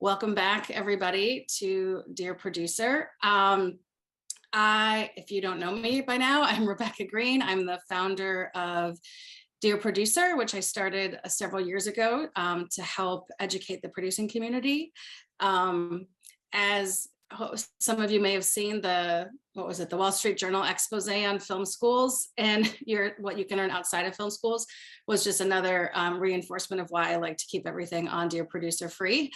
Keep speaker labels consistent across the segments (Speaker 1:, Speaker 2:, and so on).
Speaker 1: Welcome back, everybody, to Dear Producer. If you don't know me by now, I'm Rebecca Green. I'm the founder of Dear Producer, which I started several years ago to help educate the producing community. As some of you may have seen the Wall Street Journal expose on film schools, and what you can earn outside of film schools was just another reinforcement of why I like to keep everything on Dear Producer free,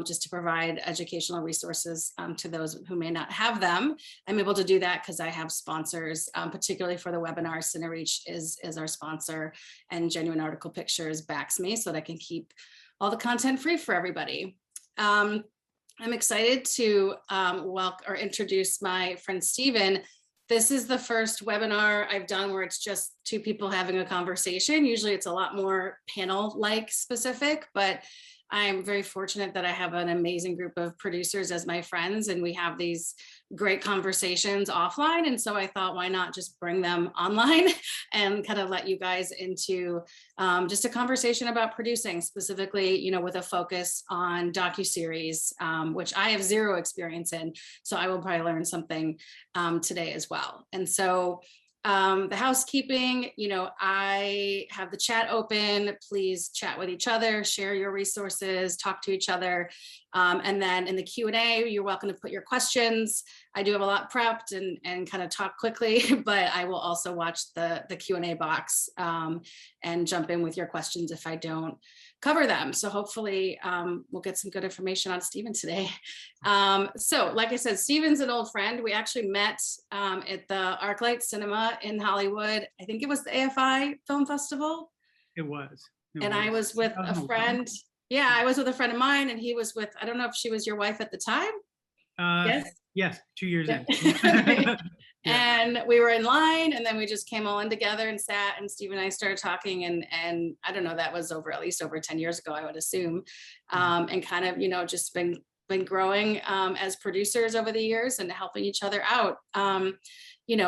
Speaker 1: just to provide educational resources to those who may not have them. I'm able to do that because I have sponsors, particularly for the webinar. CineReach is our sponsor, and Genuine Article Pictures backs me so that I can keep all the content free for everybody. I'm excited to welcome or introduce my friend Stephen. This is the first webinar I've done where it's just two people having a conversation. Usually it's a lot more panel-like specific, but I'm very fortunate that I have an amazing group of producers as my friends, and we have these great conversations offline. And so I thought, why not just bring them online and kind of let you guys into just a conversation about producing, specifically, with a focus on docuseries, which I have zero experience in. So I will probably learn something today as well. And so the housekeeping, I have the chat open. Please chat with each other, share your resources, talk to each other. And then in the Q&A, you're welcome to put your questions. I do have a lot prepped and kind of talk quickly, but I will also watch the Q&A box and jump in with your questions if I don't cover them. So hopefully we'll get some good information on Stephen today. So like I said, Stephen's an old friend. We actually met at the ArcLight Cinema in Hollywood. I think it was the AFI Film Festival.
Speaker 2: It was.
Speaker 1: I was with a friend. Yeah, I was with a friend of mine, and he was with, I don't know if she was your wife at the time.
Speaker 2: Yes, 2 years in.
Speaker 1: Yeah. And we were in line, and then we just came all in together and sat, and Steve and I started talking, and I don't know, that was at least over 10 years ago, I would assume, and kind of, just been growing as producers over the years and helping each other out.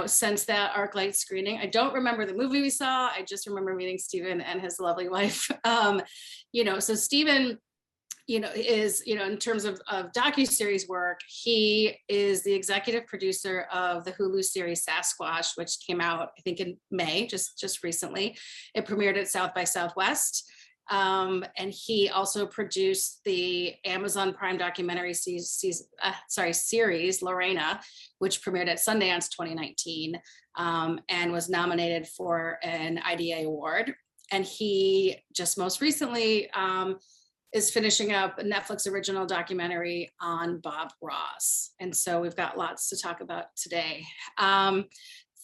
Speaker 1: Since that ArcLight screening. I don't remember the movie we saw. I just remember meeting Stephen and his lovely wife. So Stephen, is, in terms of docuseries work, he is the executive producer of the Hulu series Sasquatch, which came out, I think, in May, just recently. It premiered at South by Southwest. And he also produced the Amazon Prime documentary series Lorena, which premiered at Sundance 2019 and was nominated for an IDA award. And he just most recently is finishing up a Netflix original documentary on Bob Ross. And so we've got lots to talk about today.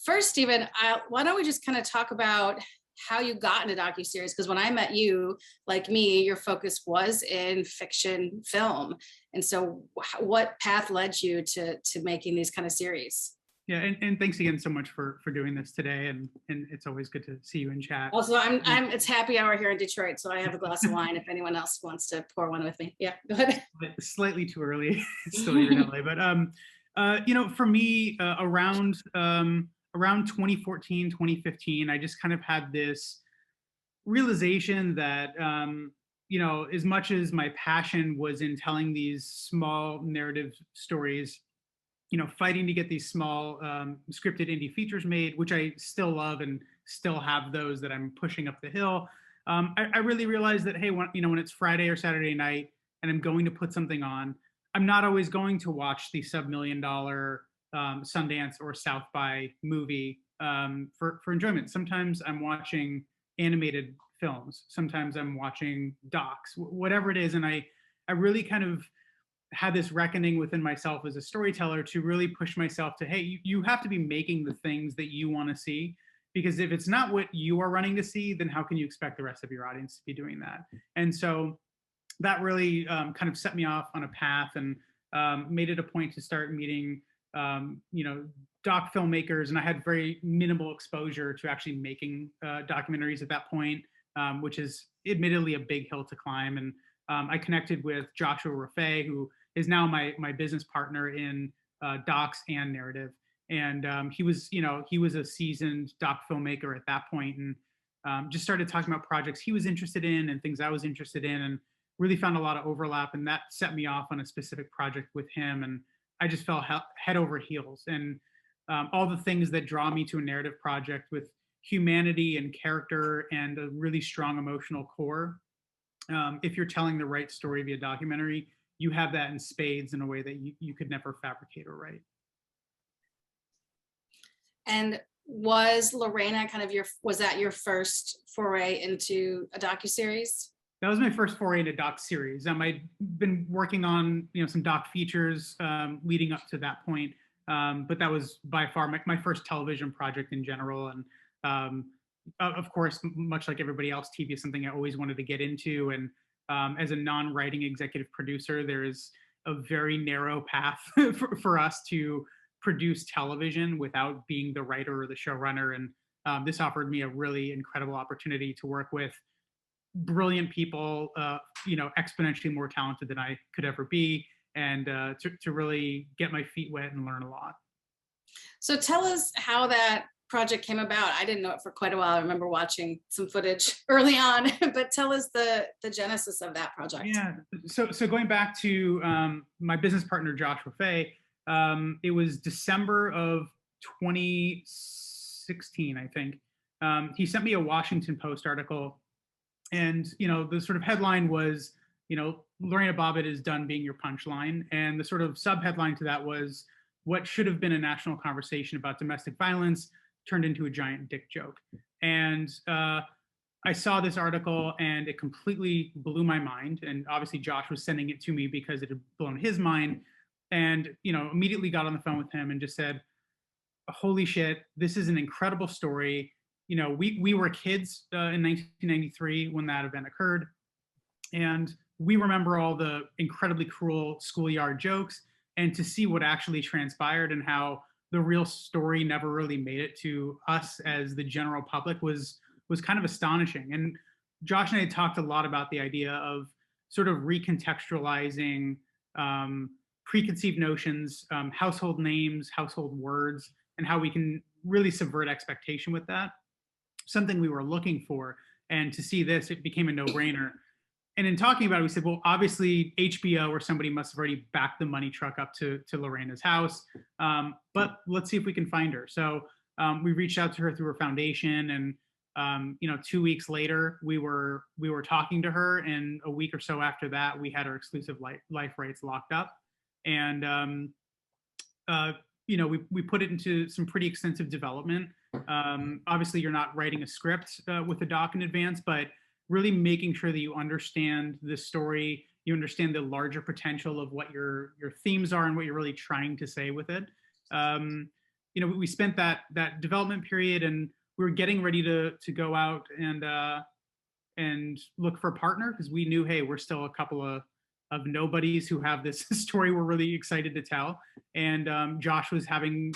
Speaker 1: First, Stephen, why don't we just kind of talk about how you got into docuseries? Because when I met you, like me, your focus was in fiction film. And so what path led you to making these kind of series?
Speaker 2: Yeah, and thanks again so much for doing this today, and it's always good to see you in chat.
Speaker 1: Also, it's happy hour here in Detroit, so I have a glass of wine if anyone else wants to pour one with me. Yeah, go ahead.
Speaker 2: Slightly too early, still here in LA, but for me, around 2014, 2015, I just kind of had this realization that as much as my passion was in telling these small narrative stories, fighting to get these small scripted indie features made, which I still love and still have those that I'm pushing up the hill. I really realized that, hey, when it's Friday or Saturday night and I'm going to put something on, I'm not always going to watch the sub-$1 million Sundance or South by movie for enjoyment. Sometimes I'm watching animated films. Sometimes I'm watching docs, whatever it is. And I really kind of had this reckoning within myself as a storyteller to really push myself to, hey, you have to be making the things that you want to see, because if it's not what you are running to see, then how can you expect the rest of your audience to be doing that? And so that really kind of set me off on a path and made it a point to start meeting, doc filmmakers. And I had very minimal exposure to actually making documentaries at that point, which is admittedly a big hill to climb. And I connected with Joshua Raffay, who is now my business partner in docs and narrative. And he was a seasoned doc filmmaker at that point, and just started talking about projects he was interested in and things I was interested in. And really found a lot of overlap, and that set me off on a specific project with him. And I just fell head over heels. And all the things that draw me to a narrative project with humanity and character and a really strong emotional core. If you're telling the right story via documentary, you have that in spades in a way that you could never fabricate or write.
Speaker 1: And was Lorena kind of was that your first foray into a docuseries?
Speaker 2: That was my first foray into doc series. I'd been working on some doc features leading up to that point, but that was by far my first television project in general. And of course, much like everybody else, TV is something I always wanted to get into. And as a non-writing executive producer, there is a very narrow path for us to produce television without being the writer or the showrunner. And this offered me a really incredible opportunity to work with brilliant people, exponentially more talented than I could ever be, and to really get my feet wet and learn a lot.
Speaker 1: So tell us how that project came about. I didn't know it for quite a while. I remember watching some footage early on, but tell us the genesis of that project.
Speaker 2: Yeah. So going back to my business partner, Joshua Fay, it was December of 2016, I think. He sent me a Washington Post article, and the sort of headline was, Lorena Bobbitt is done being your punchline, and the sort of subheadline to that was, what should have been a national conversation about domestic violence turned into a giant dick joke. And I saw this article and it completely blew my mind. And obviously Josh was sending it to me because it had blown his mind. And immediately got on the phone with him and just said, holy shit, this is an incredible story. We were kids in 1993 when that event occurred, and we remember all the incredibly cruel schoolyard jokes, and to see what actually transpired and how the real story never really made it to us as the general public was kind of astonishing. And Josh and I had talked a lot about the idea of sort of recontextualizing preconceived notions, household names, household words, and how we can really subvert expectation with that. Something we were looking for. And to see this, it became a no-brainer. And in talking about it, we said, well, obviously HBO or somebody must have already backed the money truck up to Lorena's house. But let's see if we can find her. So we reached out to her through her foundation, and 2 weeks later, we were talking to her, and a week or so after that, we had our exclusive life rights locked up. And we put it into some pretty extensive development. Obviously, you're not writing a script with a doc in advance, but really making sure that you understand the story, you understand the larger potential of what your themes are and what you're really trying to say with it. We spent that development period, and we were getting ready to go out and look for a partner, because we knew, hey, we're still a couple of nobodies who have this story we're really excited to tell. And Josh was having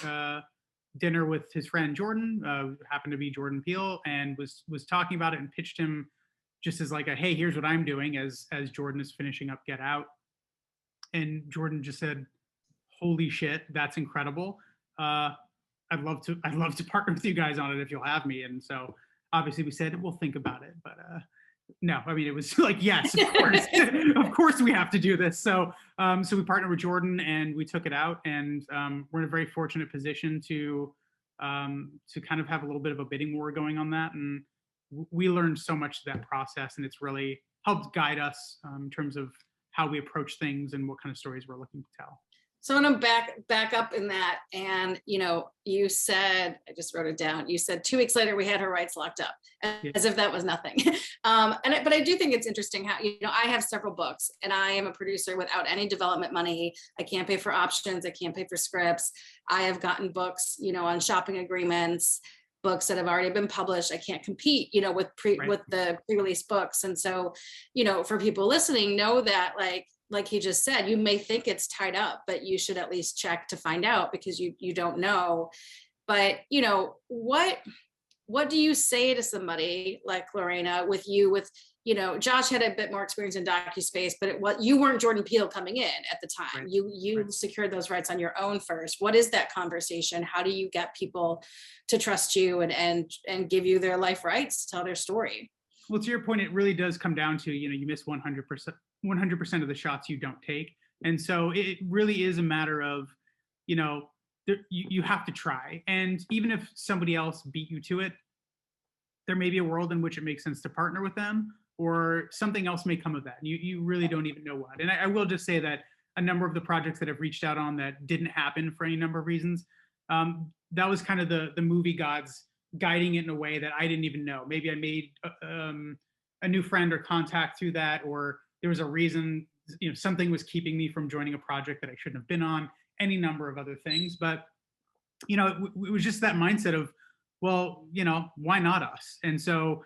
Speaker 2: dinner with his friend Jordan, happened to be Jordan Peele, and was talking about it, and pitched him just as like a, hey, here's what I'm doing, as Jordan is finishing up Get Out. And Jordan just said, holy shit, that's incredible. I'd love to partner with you guys on it if you'll have me. And so obviously we said, we'll think about it, but no, I mean, it was like, yes, of course, of course we have to do this. So we partnered with Jordan, and we took it out, and we're in a very fortunate position to kind of have a little bit of a bidding war going on that. And we learned so much through that process, and it's really helped guide us in terms of how we approach things and what kind of stories we're looking to tell.
Speaker 1: So I want to back up in that. And, you said, I just wrote it down. You said 2 weeks later, we had her rights locked up, as if that was nothing. But I do think it's interesting how, I have several books, and I am a producer without any development money. I can't pay for options. I can't pay for scripts. I have gotten books, on shopping agreements, books that have already been published. I can't compete, with the pre-release books. And so, for people listening, know that like he just said, you may think it's tied up, but you should at least check to find out, because you don't know. But, what do you say to somebody like Lorena with Josh had a bit more experience in DocuSpace, but you weren't Jordan Peele coming in at the time. Right. You secured those rights on your own first. What is that conversation? How do you get people to trust you and give you their life rights to tell their story?
Speaker 2: Well, to your point, it really does come down to, you miss 100% 100% of the shots you don't take. And so it really is a matter of, you know, you have to try. And even if somebody else beat you to it, there may be a world in which it makes sense to partner with them, or something else may come of that. You really don't even know what. And I will just say that a number of the projects that I've reached out on that didn't happen for any number of reasons, that was kind of the movie gods guiding it in a way that I didn't even know. Maybe I made a new friend or contact through that, or there was a reason, you know, something was keeping me from joining a project that I shouldn't have been on, any number of other things. But, you know, it was just that mindset of, well, you know, why not us? And so,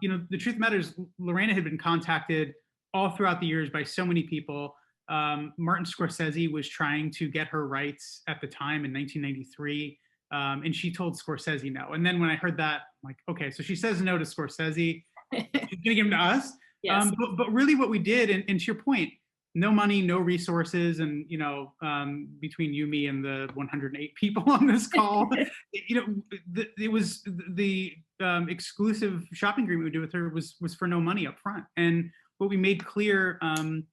Speaker 2: you know, the truth of the matter is, Lorena had been contacted all throughout the years by so many people. Martin Scorsese was trying to get her rights at the time in 1993. And she told Scorsese no. And then when I heard that, I'm like, okay, so she says no to Scorsese. She's gonna give them to us.
Speaker 1: Yes.
Speaker 2: But really what we did, and to your point, no money, no resources, and, you know, between you, me, and the 108 people on this call, you know, it was the exclusive shopping agreement we did with her was for no money up front. And what we made clear, and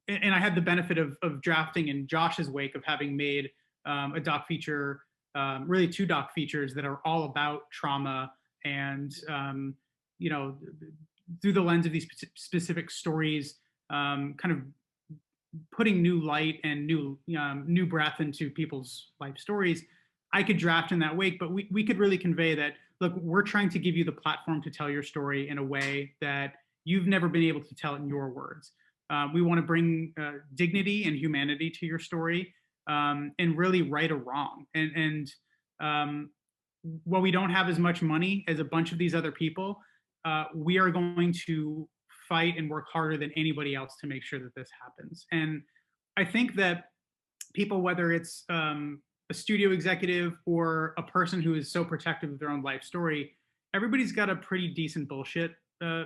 Speaker 2: I had the benefit of drafting in Josh's wake of having made a doc feature, really two doc features that are all about trauma and, you know, through the lens of these specific stories, kind of putting new light and new breath into people's life stories. I could draft in that wake, but we could really convey that, look, we're trying to give you the platform to tell your story in a way that you've never been able to tell it in your words. We want to bring dignity and humanity to your story, and really right a wrong. And while we don't have as much money as a bunch of these other people, we are going to fight and work harder than anybody else to make sure that this happens. And I think that people, whether it's a studio executive or a person who is so protective of their own life story, everybody's got a pretty decent bullshit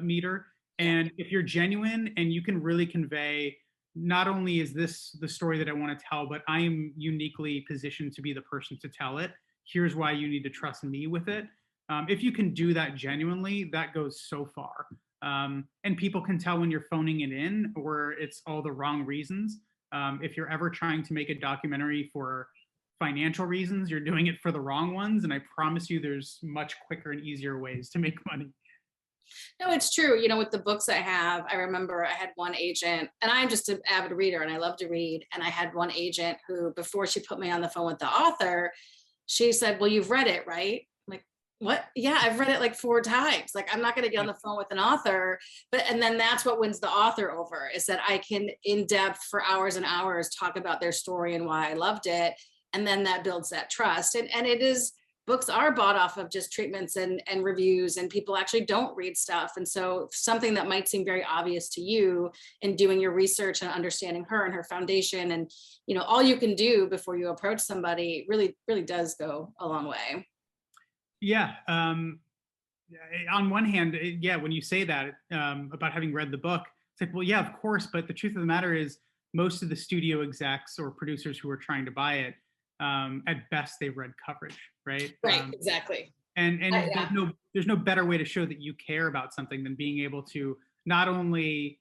Speaker 2: meter. And if you're genuine and you can really convey, not only is this the story that I want to tell, but I am uniquely positioned to be the person to tell it. Here's why you need to trust me with it. If you can do that genuinely, that goes so far. And people can tell when you're phoning it in or it's all the wrong reasons. If you're ever trying to make a documentary for financial reasons, you're doing it for the wrong ones. And I promise you there's much quicker and easier ways to make money.
Speaker 1: No, it's true. You know, with the books I have, I remember I had one agent, and I'm just an avid reader and I love to read. And I had one agent who, before she put me on the phone with the author, she said, well, you've read it, right? I'm like, what? Yeah, I've read it like 4 times. Like, I'm not going to get on the phone with an author. And then that's what wins the author over, is that I can in depth for hours and hours talk about their story and why I loved it. And then that builds that trust. And it is, books are bought off of just treatments and reviews, and people actually don't read stuff. And so something that might seem very obvious to you in doing your research and understanding her and her foundation, and, you know, all you can do before you approach somebody really, really does go a long way.
Speaker 2: Yeah. On one hand, yeah, when you say that about having read the book, it's like, well, yeah, of course. But the truth of the matter is, most of the studio execs or producers who are trying to buy it, at best, they've read coverage, right?
Speaker 1: Right, exactly.
Speaker 2: And
Speaker 1: Yeah.
Speaker 2: there's no better way to show that you care about something than being able to not only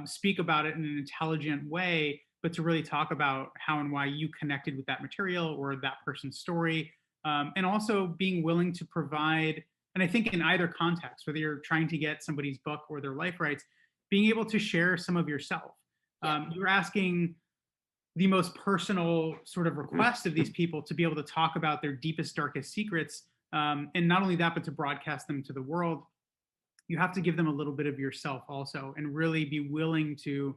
Speaker 2: speak about it in an intelligent way, but to really talk about how and why you connected with that material or that person's story, and also being willing to provide. And I think in either context, whether you're trying to get somebody's book or their life rights, being able to share some of yourself. You're asking the most personal sort of request of these people to be able to talk about their deepest, darkest secrets. And not only that, but to broadcast them to the world. You have to give them a little bit of yourself also, and really be willing to,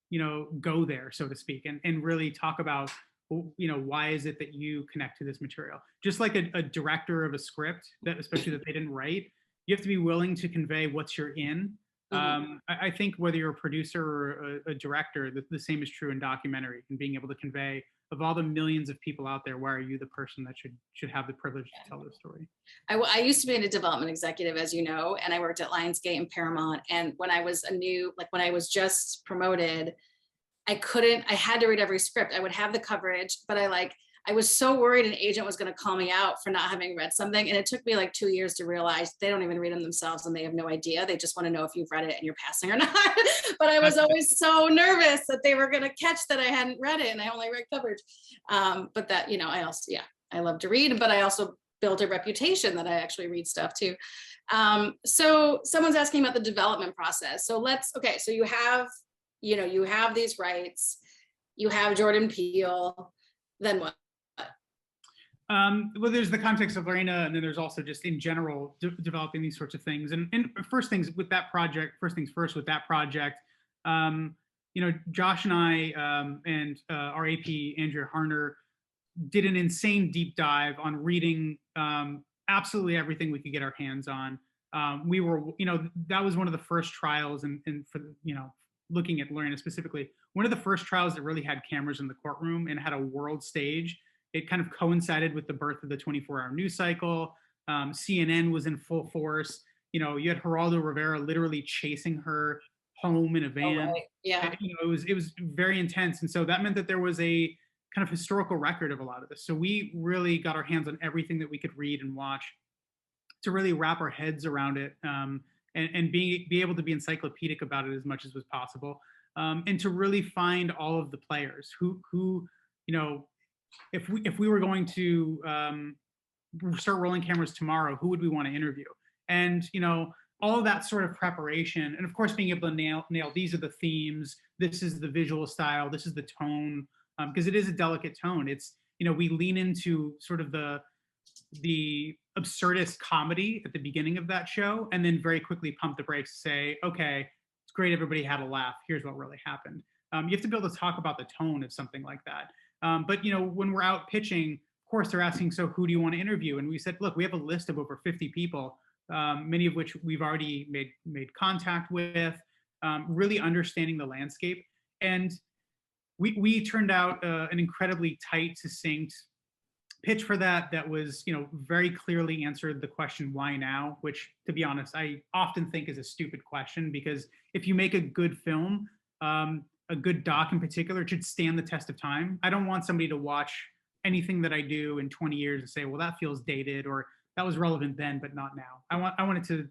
Speaker 2: you know, go there, so to speak, and really talk about, you know, why is it that you connect to this material? Just like a director of a script, that especially that they didn't write, you have to be willing to convey what you're in. I think whether you're a producer or a director, the same is true in documentary, and being able to convey, of all the millions of people out there, why are you the person that should have the privilege to tell the story?
Speaker 1: I used to be a development executive, as you know, and I worked at Lionsgate and Paramount. And when I was when I was just promoted, I had to read every script. I would have the coverage, but I I was so worried an agent was going to call me out for not having read something. And it took me like 2 years to realize they don't even read them themselves and they have no idea. They just want to know if you've read it and you're passing or not. But I was always so nervous that they were going to catch that I hadn't read it and I only read coverage. But that, you know, I also, yeah, I love to read, but I also built a reputation that I actually read stuff too. So someone's asking about the development process. So okay, so you have these rights, you have Jordan Peele, then what?
Speaker 2: Well, there's the context of Lorena, and then there's also just in general developing these sorts of things. And first things with that project, you know, Josh and I and our AP, Andrea Harner, did an insane deep dive on reading absolutely everything we could get our hands on. We were, you know, that was one of the first trials, and for, you know, looking at Lorena specifically, one of the first trials that really had cameras in the courtroom and had a world stage. It kind of coincided with the birth of the 24-hour news cycle. CNN was in full force. You know, you had Geraldo Rivera literally chasing her home in a van.
Speaker 1: Oh, right. Yeah.
Speaker 2: You know, it was very intense, and so that meant that there was a kind of historical record of a lot of this. So we really got our hands on everything that we could read and watch to really wrap our heads around it, and be able to be encyclopedic about it as much as was possible, and to really find all of the players who you know, if we were going to start rolling cameras tomorrow, who would we want to interview? And, you know, all of that sort of preparation, and of course being able to nail these are the themes, this is the visual style, this is the tone, because it is a delicate tone. It's, you know, we lean into sort of the absurdist comedy at the beginning of that show, and then very quickly pump the brakes, say, okay, it's great, everybody had a laugh, here's what really happened. You have to be able to talk about the tone of something like that. But, you know, when we're out pitching, of course, they're asking, so who do you want to interview? And we said, look, we have a list of over 50 people, many of which we've already made contact with, really understanding the landscape. And we turned out an incredibly tight, succinct pitch for that was, you know, very clearly answered the question, why now? Which, to be honest, I often think is a stupid question, because if you make a good film, a good doc in particular, it should stand the test of time. I don't want somebody to watch anything that I do in 20 years and say, well, that feels dated, or that was relevant then, but not now. I want it to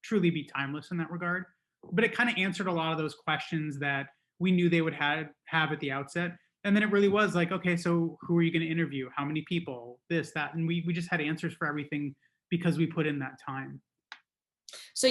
Speaker 2: truly be timeless in that regard. But it kind of answered a lot of those questions that we knew they would have at the outset. And then it really was like, okay, so who are you going to interview? How many people? This, that. And we just had answers for everything because we put in that time.
Speaker 1: So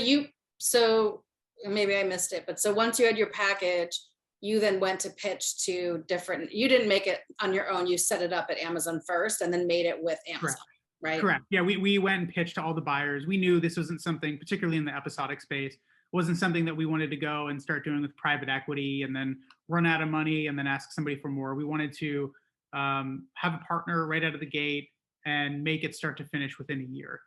Speaker 1: maybe I missed it, but so once you had your package, you then went to pitch to different, you didn't make it on your own, you set it up at Amazon first and then made it with Amazon.
Speaker 2: Correct.
Speaker 1: Right?
Speaker 2: Correct. Yeah, we went and pitched to all the buyers. We knew this wasn't something, particularly in the episodic space, wasn't something that we wanted to go and start doing with private equity and then run out of money and then ask somebody for more. We wanted to have a partner right out of the gate and make it start to finish within a year.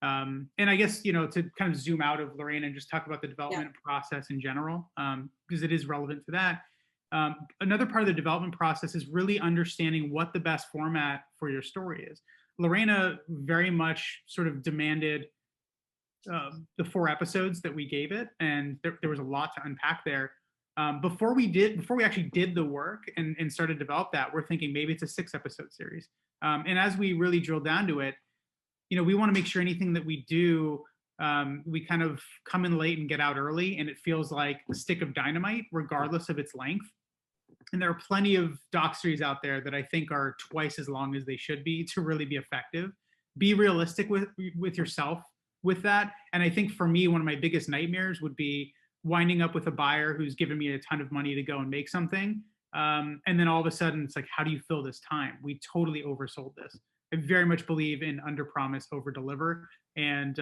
Speaker 2: And I guess, you know, to kind of zoom out of Lorena and just talk about the development process in general, because it is relevant to that. Another part of the development process is really understanding what the best format for your story is. Lorena very much sort of demanded the 4 episodes that we gave it, and there was a lot to unpack there. Before we actually did the work and started to develop that, we're thinking maybe it's a 6-episode series. And as we really drill down to it, you know, we want to make sure anything that we do, we kind of come in late and get out early, and it feels like a stick of dynamite, regardless of its length. And there are plenty of docuseries out there that I think are twice as long as they should be to really be effective. Be realistic with yourself with that. And I think for me, one of my biggest nightmares would be winding up with a buyer who's given me a ton of money to go and make something. And then all of a sudden it's like, how do you fill this time? We totally oversold this. I very much believe in under promise, over deliver. And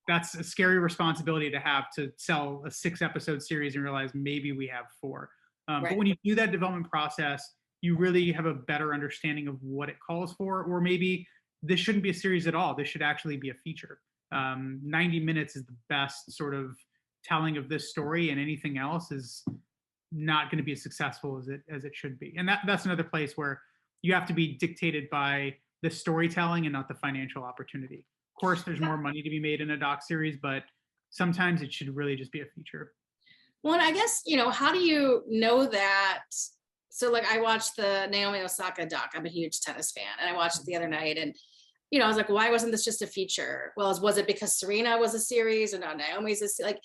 Speaker 2: that's a scary responsibility to have, to sell a 6-episode series and realize maybe we have 4. Right. But when you do that development process, you really have a better understanding of what it calls for, or maybe this shouldn't be a series at all. This should actually be a feature. 90 minutes is the best sort of telling of this story, and anything else is not going to be as successful as it should be. And that's another place where you have to be dictated by the storytelling and not the financial opportunity. Of course, there's more money to be made in a doc series, but sometimes it should really just be a feature.
Speaker 1: Well, and I guess, you know, how do you know that So like I watched the Naomi Osaka doc. I'm a huge tennis fan, and I watched it the other night, and you know, I was like, why wasn't this just a feature? Well, was it because Serena was a series and now Naomi's like,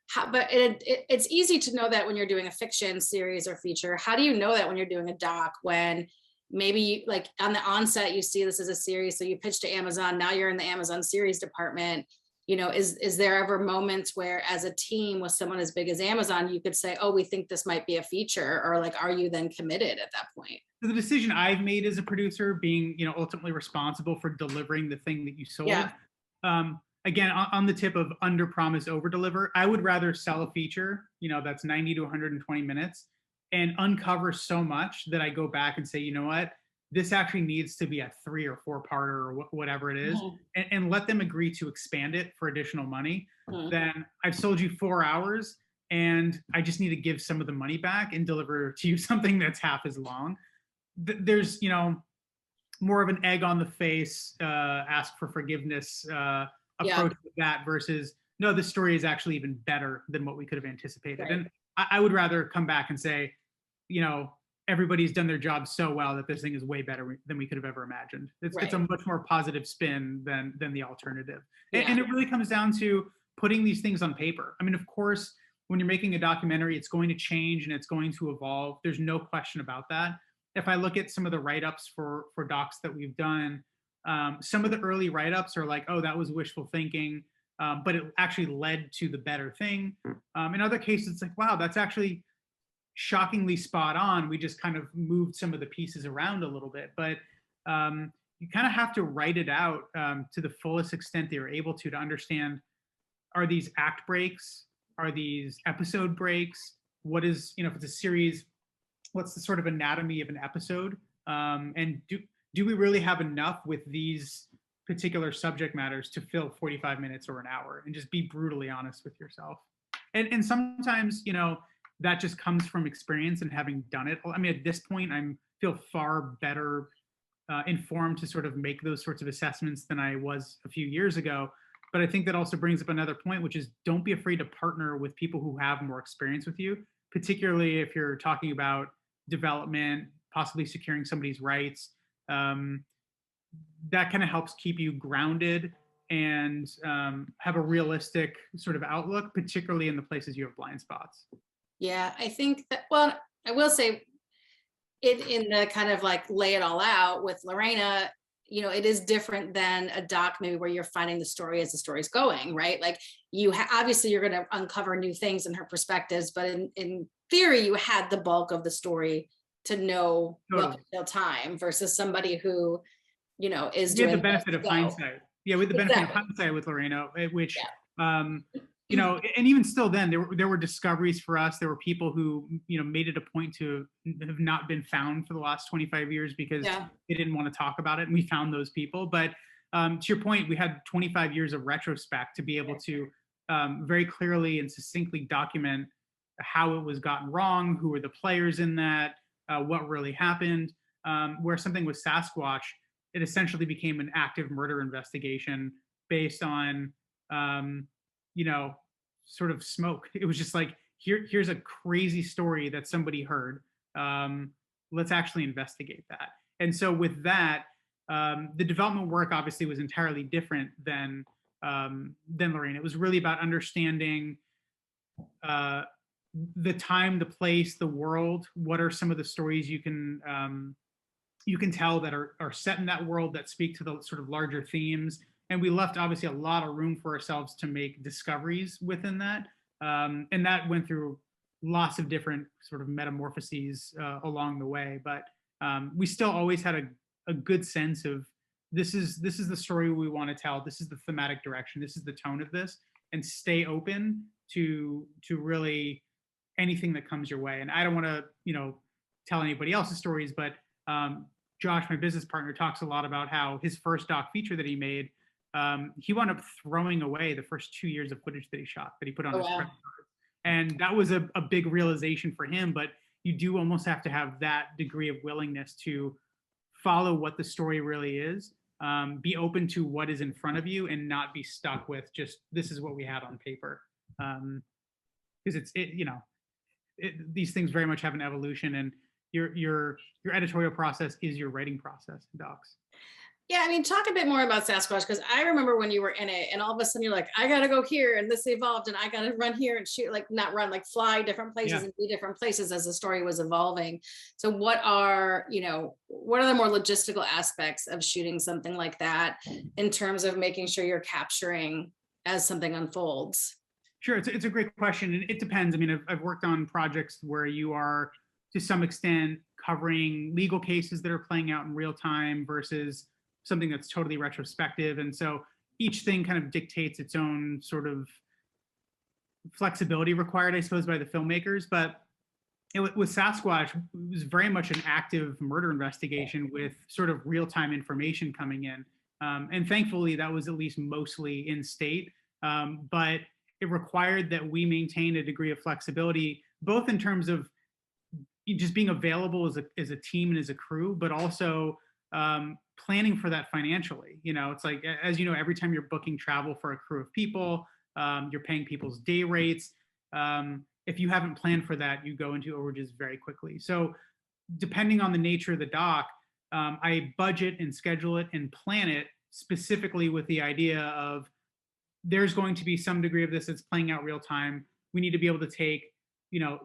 Speaker 1: how, but it's easy to know that when you're doing a fiction series or feature. How do you know that when you're doing a doc, when maybe you, like on the onset, you see this as a series, so you pitch to Amazon, now you're in the Amazon series department. You know, is there ever moments where as a team with someone as big as Amazon, you could say, oh, we think this might be a feature, or like, are you then committed at that point?
Speaker 2: The decision I've made as a producer, being ultimately responsible for delivering the thing that you sold.
Speaker 1: Yeah.
Speaker 2: Again, on the tip of under promise, over deliver, I would rather sell a feature, that's 90 to 120 minutes, and uncover so much that I go back and say, you know what, this actually needs to be a 3 or 4-parter or whatever it is,
Speaker 1: Mhm.
Speaker 2: and let them agree to expand it for additional money.
Speaker 1: Mhm.
Speaker 2: Then I've sold you 4 hours and I just need to give some of the money back and deliver to you something that's half as long. There's more of an egg on the face, ask for forgiveness
Speaker 1: Yeah.
Speaker 2: approach with that versus no, this story is actually even better than what we could have anticipated.
Speaker 1: Right.
Speaker 2: And I would rather come back and say, you know, everybody's done their job so well that this thing is way better than we could have ever imagined. It's a
Speaker 1: Right.
Speaker 2: much more positive spin than the alternative.
Speaker 1: Yeah.
Speaker 2: And it really comes down to putting these things on paper. I mean, of course, when you're making a documentary, it's going to change and it's going to evolve. There's no question about that. If I look at some of the write-ups for docs that we've done, some of the early write-ups are like, oh, that was wishful thinking, but it actually led to the better thing. In other cases, it's like, wow, that's actually shockingly spot on. We just kind of moved some of the pieces around a little bit, but you kind of have to write it out to the fullest extent that you're able to understand, are these act breaks? Are these episode breaks? What is, if it's a series, what's the sort of anatomy of an episode? And do we really have enough with these particular subject matters to fill 45 minutes or an hour? And just be brutally honest with yourself. And sometimes, that just comes from experience and having done it. I mean, at this point, feel far better informed to sort of make those sorts of assessments than I was a few years ago. But I think that also brings up another point, which is don't be afraid to partner with people who have more experience with you, particularly if you're talking about development, possibly securing somebody's rights. That kind of helps keep you grounded and have a realistic sort of outlook, particularly in the places you have blind spots.
Speaker 1: Yeah, I think that, well, I will say it in the kind of like lay it all out with Lorena, it is different than a doc maybe where you're finding the story as the story's going, right? Like obviously you're going to uncover new things in her perspectives, but in theory, you had the bulk of the story to know
Speaker 2: Totally.
Speaker 1: what could fill time versus somebody who, is
Speaker 2: We had
Speaker 1: doing
Speaker 2: the benefit of hindsight. Yeah, with the benefit of hindsight with Lorena, which, and even still then, there were discoveries for us. There were people who, made it a point to have not been found for the last 25 years because they didn't want to talk about it. And we found those people. But to your point, we had 25 years of retrospect to be able to very clearly and succinctly document how it was gotten wrong, who were the players in that, what really happened. Where something with Sasquatch, it essentially became an active murder investigation based on, sort of smoke. It was just like, here's a crazy story that somebody heard. Let's actually investigate that. And so with that, the development work obviously was entirely different than Lorraine. It was really about understanding the time, the place, the world. What are some of the stories you can tell that are set in that world that speak to the sort of larger themes. And we left obviously a lot of room for ourselves to make discoveries within that. And that went through lots of different sort of metamorphoses along the way. But we still always had a good sense of this is the story we want to tell. This is the thematic direction. This is the tone of this, and stay open to really anything that comes your way. And I don't want to, tell anybody else's stories, but Josh, my business partner, talks a lot about how his first doc feature that he made, he wound up throwing away the first 2 years of footage that he shot, that he put on his credit card. And that was a big realization for him, but you do almost have to have that degree of willingness to follow what the story really is, be open to what is in front of you, and not be stuck with just, this is what we had on paper. Because these things very much have an evolution, and your editorial process is your writing process in docs.
Speaker 1: Yeah, I mean, talk a bit more about Sasquatch, because I remember when you were in it, and all of a sudden you're like, I gotta go here, and this evolved, and I gotta run here and shoot, like not run, like fly different places
Speaker 2: Yeah.
Speaker 1: and be different places as the story was evolving. So what are, what are the more logistical aspects of shooting something like that in terms of making sure you're capturing as something unfolds?
Speaker 2: Sure, it's a great question, and it depends. I mean, I've worked on projects where you are to some extent covering legal cases that are playing out in real time versus something that's totally retrospective, and so each thing kind of dictates its own sort of flexibility required, I suppose, by the filmmakers. But with Sasquatch, it was very much an active murder investigation with sort of real time information coming in, and thankfully that was at least mostly in state. But it required that we maintain a degree of flexibility, both in terms of just being available as a team and as a crew, but also planning for that financially. It's like, as you know, every time you're booking travel for a crew of people, you're paying people's day rates. If you haven't planned for that, you go into overages very quickly. So depending on the nature of the doc, I budget and schedule it and plan it specifically with the idea of there's going to be some degree of this that's playing out real time. We need to be able to take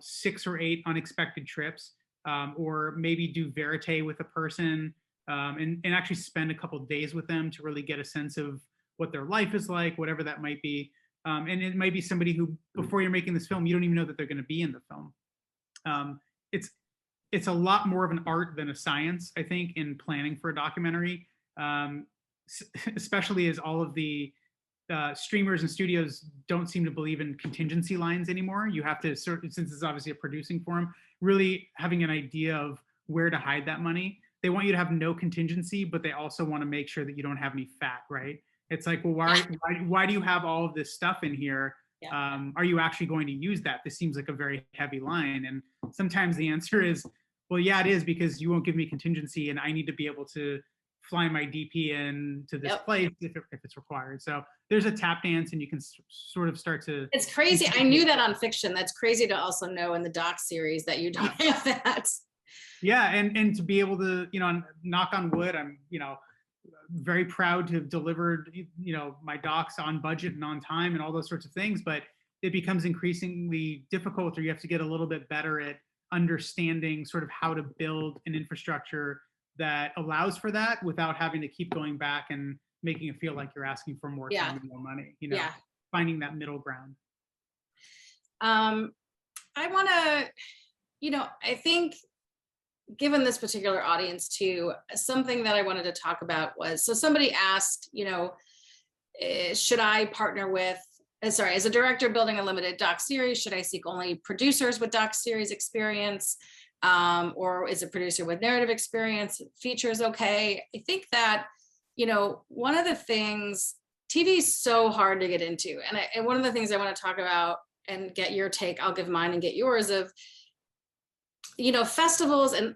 Speaker 2: 6 or 8 unexpected trips, or maybe do verite with a person, and actually spend a couple of days with them to really get a sense of what their life is like, whatever that might be. And it might be somebody who, before you're making this film, you don't even know that they're going to be in the film. It's a lot more of an art than a science, I think, in planning for a documentary, especially as all of the streamers and studios don't seem to believe in contingency lines anymore. You have to, since it's obviously a producing forum, really having an idea of where to hide that money. They want you to have no contingency, but they also want to make sure that you don't have any fat, right? It's like, well, why do you have all of this stuff in here?
Speaker 1: Yeah.
Speaker 2: Are you actually going to use that? This seems like a very heavy line. And sometimes the answer is, well, yeah, it is, because you won't give me contingency and I need to be able to fly my DP in to this place if it's required. So there's a tap dance, and you can sort of start to.
Speaker 1: It's crazy. I knew that on fiction. That's crazy to also know in the doc series that you don't have that.
Speaker 2: Yeah, and to be able to, knock on wood, I'm, very proud to have delivered, my docs on budget and on time and all those sorts of things. But it becomes increasingly difficult, or you have to get a little bit better at understanding sort of how to build an infrastructure that allows for that without having to keep going back and making it feel like you're asking for more time and more money, finding that middle ground.
Speaker 1: I want to, I think, given this particular audience too, something that I wanted to talk about was, so somebody asked, should I partner with, as a director building a limited doc series, should I seek only producers with doc series experience? Or is a producer with narrative experience, features okay? I think that, one of the things, TV is so hard to get into. And one of the things I want to talk about and get your take, I'll give mine and get yours, of, festivals and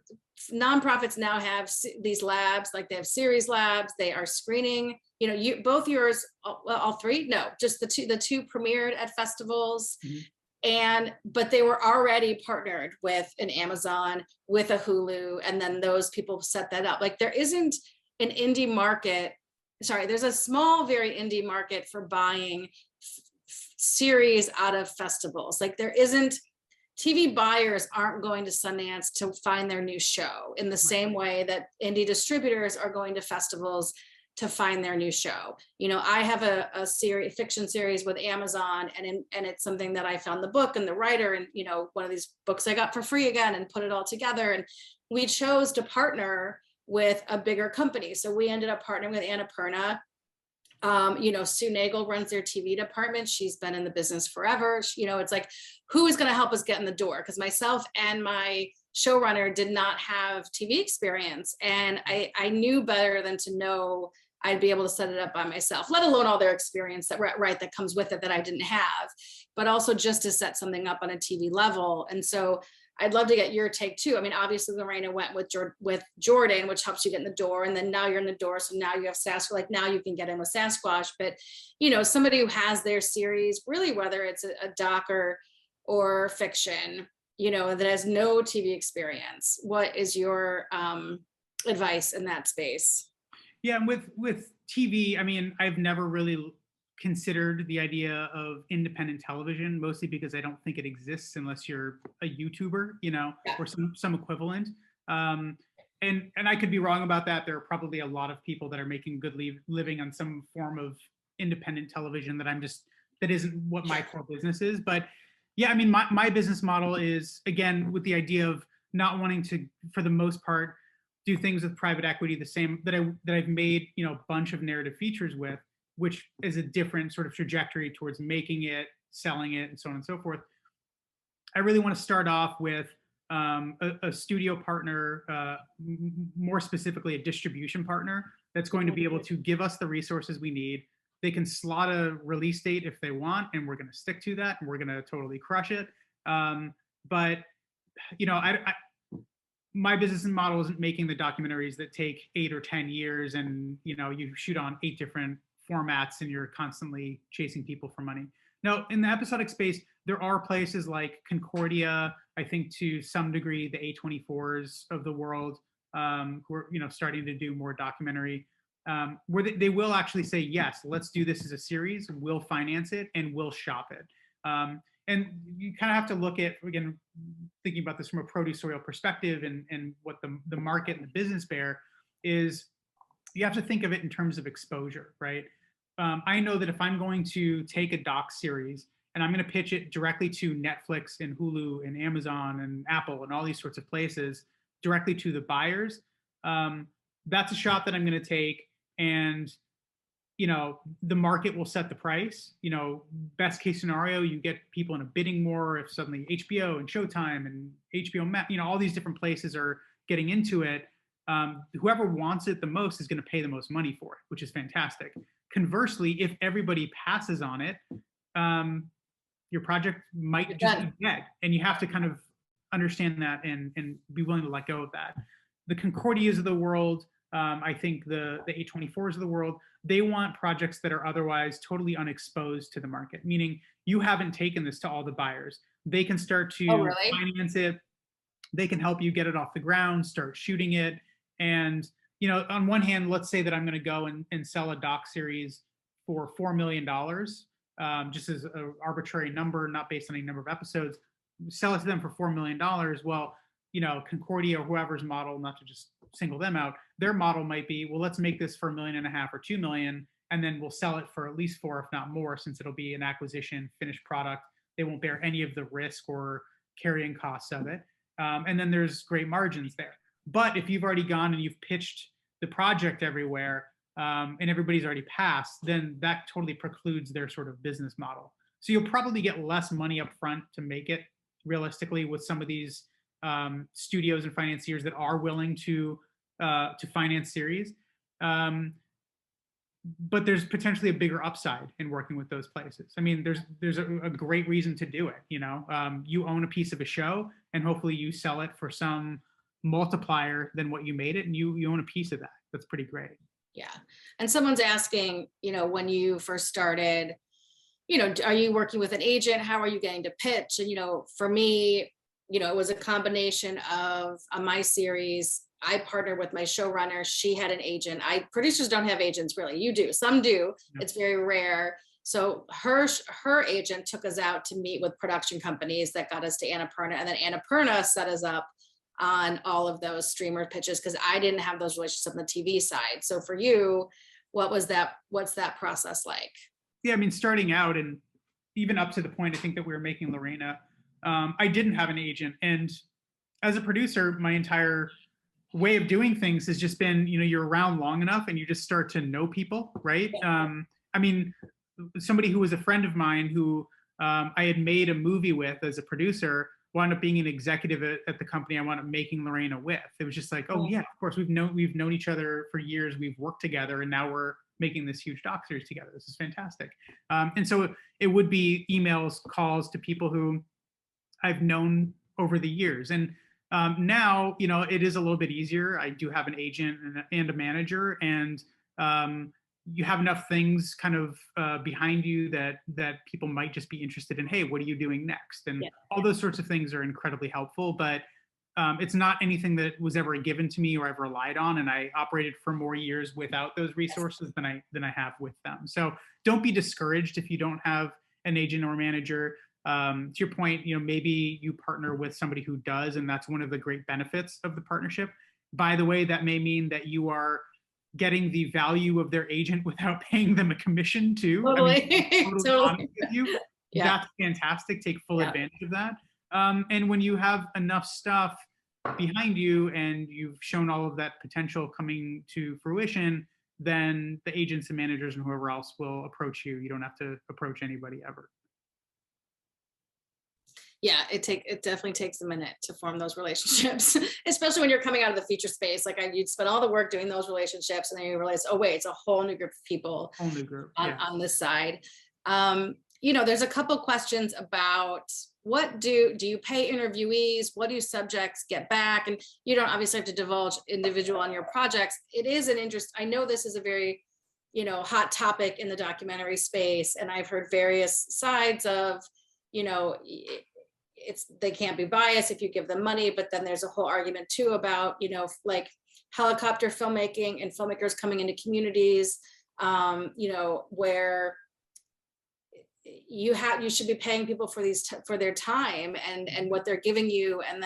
Speaker 1: nonprofits now have these labs, like they have series labs, they are screening, both yours, all three, no, just the two premiered at festivals. Mm-hmm. But they were already partnered with an Amazon, with a Hulu, and then those people set that up. Like, there isn't an indie market. Sorry, there's a small, very indie market for buying series out of festivals. Like, there isn't. TV buyers aren't going to Sundance to find their new show in the same way that indie distributors are going to festivals to find their new show. I have a fiction series with Amazon, and it's something that I found the book and the writer, and one of these books I got for free again, and put it all together. And we chose to partner with a bigger company. So we ended up partnering with Annapurna. Sue Nagel runs their TV department. She's been in the business forever. It's like, who is going to help us get in the door? Because myself and my showrunner did not have TV experience. And I knew better than to know I'd be able to set it up by myself, let alone all their experience that comes with it that I didn't have, but also just to set something up on a TV level. And so I'd love to get your take too. I mean, obviously Lorena went with Jordan, which helps you get in the door. And then now you're in the door. So now you have Sasquatch, like now you can get in with Sasquatch. But, somebody who has their series, really, whether it's a doc or fiction, that has no TV experience, what is your advice in that space?
Speaker 2: Yeah, and with TV, I mean, I've never really considered the idea of independent television, mostly because I don't think it exists unless you're a YouTuber,
Speaker 1: Yeah.
Speaker 2: or some equivalent. Um, and I could be wrong about that. There are probably a lot of people that are making good living on some form of independent television that isn't what my core business is. But yeah, I mean, my business model is, again, with the idea of not wanting to, for the most part, do things with private equity the same that I've made, a bunch of narrative features with, which is a different sort of trajectory towards making it, selling it, and so on and so forth. I really want to start off with a studio partner, more specifically a distribution partner that's going to be able to give us the resources we need. They can slot a release date if they want, and we're going to stick to that, and we're going to totally crush it. But my business model isn't making the documentaries that take 8 or 10 years, and you shoot on 8 different formats and you're constantly chasing people for money. Now, in the episodic space, there are places like Concordia, I think to some degree the A24s of the world, who are starting to do more documentary, where they will actually say, yes, let's do this as a series, we'll finance it and we'll shop it. And you kind of have to look at, again, thinking about this from a producerial perspective, and what the market and the business bear is. You have to think of it in terms of exposure, right? I know that if I'm going to take a doc series and I'm going to pitch it directly to Netflix and Hulu and Amazon and Apple and all these sorts of places, directly to the buyers, that's a shot that I'm going to take. And the market will set the price. Best case scenario, you get people in a bidding war if suddenly HBO and Showtime and HBO Max, all these different places are getting into it. Whoever wants it the most is going to pay the most money for it, which is fantastic. Conversely, if everybody passes on it, your project might just be dead, and you have to kind of understand that and be willing to let go of that. The Concordias of the world, I think the A24s of the world, they want projects that are otherwise totally unexposed to the market, meaning you haven't taken this to all the buyers. They can start to finance it. They can help you get it off the ground, start shooting it. And, on one hand, let's say that I'm going to go and sell a doc series for $4 million, just as an arbitrary number, not based on any number of episodes, sell it to them for $4 million. Well, Concordia or whoever's model, not to just single them out, their model might be, well, let's make this for $1.5 million or $2 million, and then we'll sell it for at least 4, if not more, since it'll be an acquisition, finished product. They won't bear any of the risk or carrying costs of it. And then there's great margins there. But if you've already gone and you've pitched the project everywhere, and everybody's already passed, then that totally precludes their sort of business model. So you'll probably get less money up front to make it, realistically, with some of these studios and financiers that are willing to finance series. But there's potentially a bigger upside in working with those places. I mean, there's a great reason to do it. You own a piece of a show, and hopefully you sell it for some multiplier than what you made it, and you own a piece of that. That's pretty great.
Speaker 1: Yeah. And someone's asking, when you first started, are you working with an agent? How are you getting to pitch? And, for me, it was a combination of my series. I partnered with my showrunner. She had an agent. Producers don't have agents, really. You do. Some do. Yeah. It's very rare. So her agent took us out to meet with production companies that got us to Annapurna, and then Annapurna set us up on all of those streamer pitches, because I didn't have those relationships on the TV side. So for you, what's that process like?
Speaker 2: Yeah, I mean, starting out and even up to the point I think that we were making Lorena, I didn't have an agent. And as a producer, my entire way of doing things has just been, you're around long enough and you just start to know people, right? I mean, somebody who was a friend of mine who I had made a movie with as a producer wound up being an executive at the company I wound up making Lorena with. It was just like, oh yeah, of course, we've known each other for years, we've worked together, and now we're making this huge doc series together. This is fantastic. And so it would be emails, calls to people who I've known over the years. And now, it is a little bit easier. I do have an agent and a manager, and you have enough things kind of behind you that people might just be interested in. Hey, what are you doing next? And
Speaker 1: Yeah.
Speaker 2: all those sorts of things are incredibly helpful. But it's not anything that was ever given to me or I've relied on. And I operated for more years without those resources than I have with them. So don't be discouraged if you don't have an agent or manager. To your point, maybe you partner with somebody who does, and that's one of the great benefits of the partnership. By the way, that may mean that you are getting the value of their agent without paying them a commission too. I mean, to be
Speaker 1: Totally.
Speaker 2: totally honest
Speaker 1: Totally.
Speaker 2: with you,
Speaker 1: Yeah.
Speaker 2: that's fantastic. Take full
Speaker 1: Yeah.
Speaker 2: advantage of that. And when you have enough stuff behind you and you've shown all of that potential coming to fruition, then the agents and managers and whoever else will approach you. You don't have to approach anybody ever.
Speaker 1: Yeah, it definitely takes a minute to form those relationships, especially when you're coming out of the feature space. Like you'd spend all the work doing those relationships, and then you realize, oh wait, it's a whole new group of people
Speaker 2: Whole new group.
Speaker 1: on,
Speaker 2: Yeah.
Speaker 1: on this side. There's a couple questions about what do you pay interviewees? What do subjects get back? And you don't obviously have to divulge individual on your projects. It is an interest. I know this is a very, hot topic in the documentary space, and I've heard various sides of, they can't be biased if you give them money, but then there's a whole argument too about, like helicopter filmmaking and filmmakers coming into communities, where you should be paying people for for their time and what they're giving you, and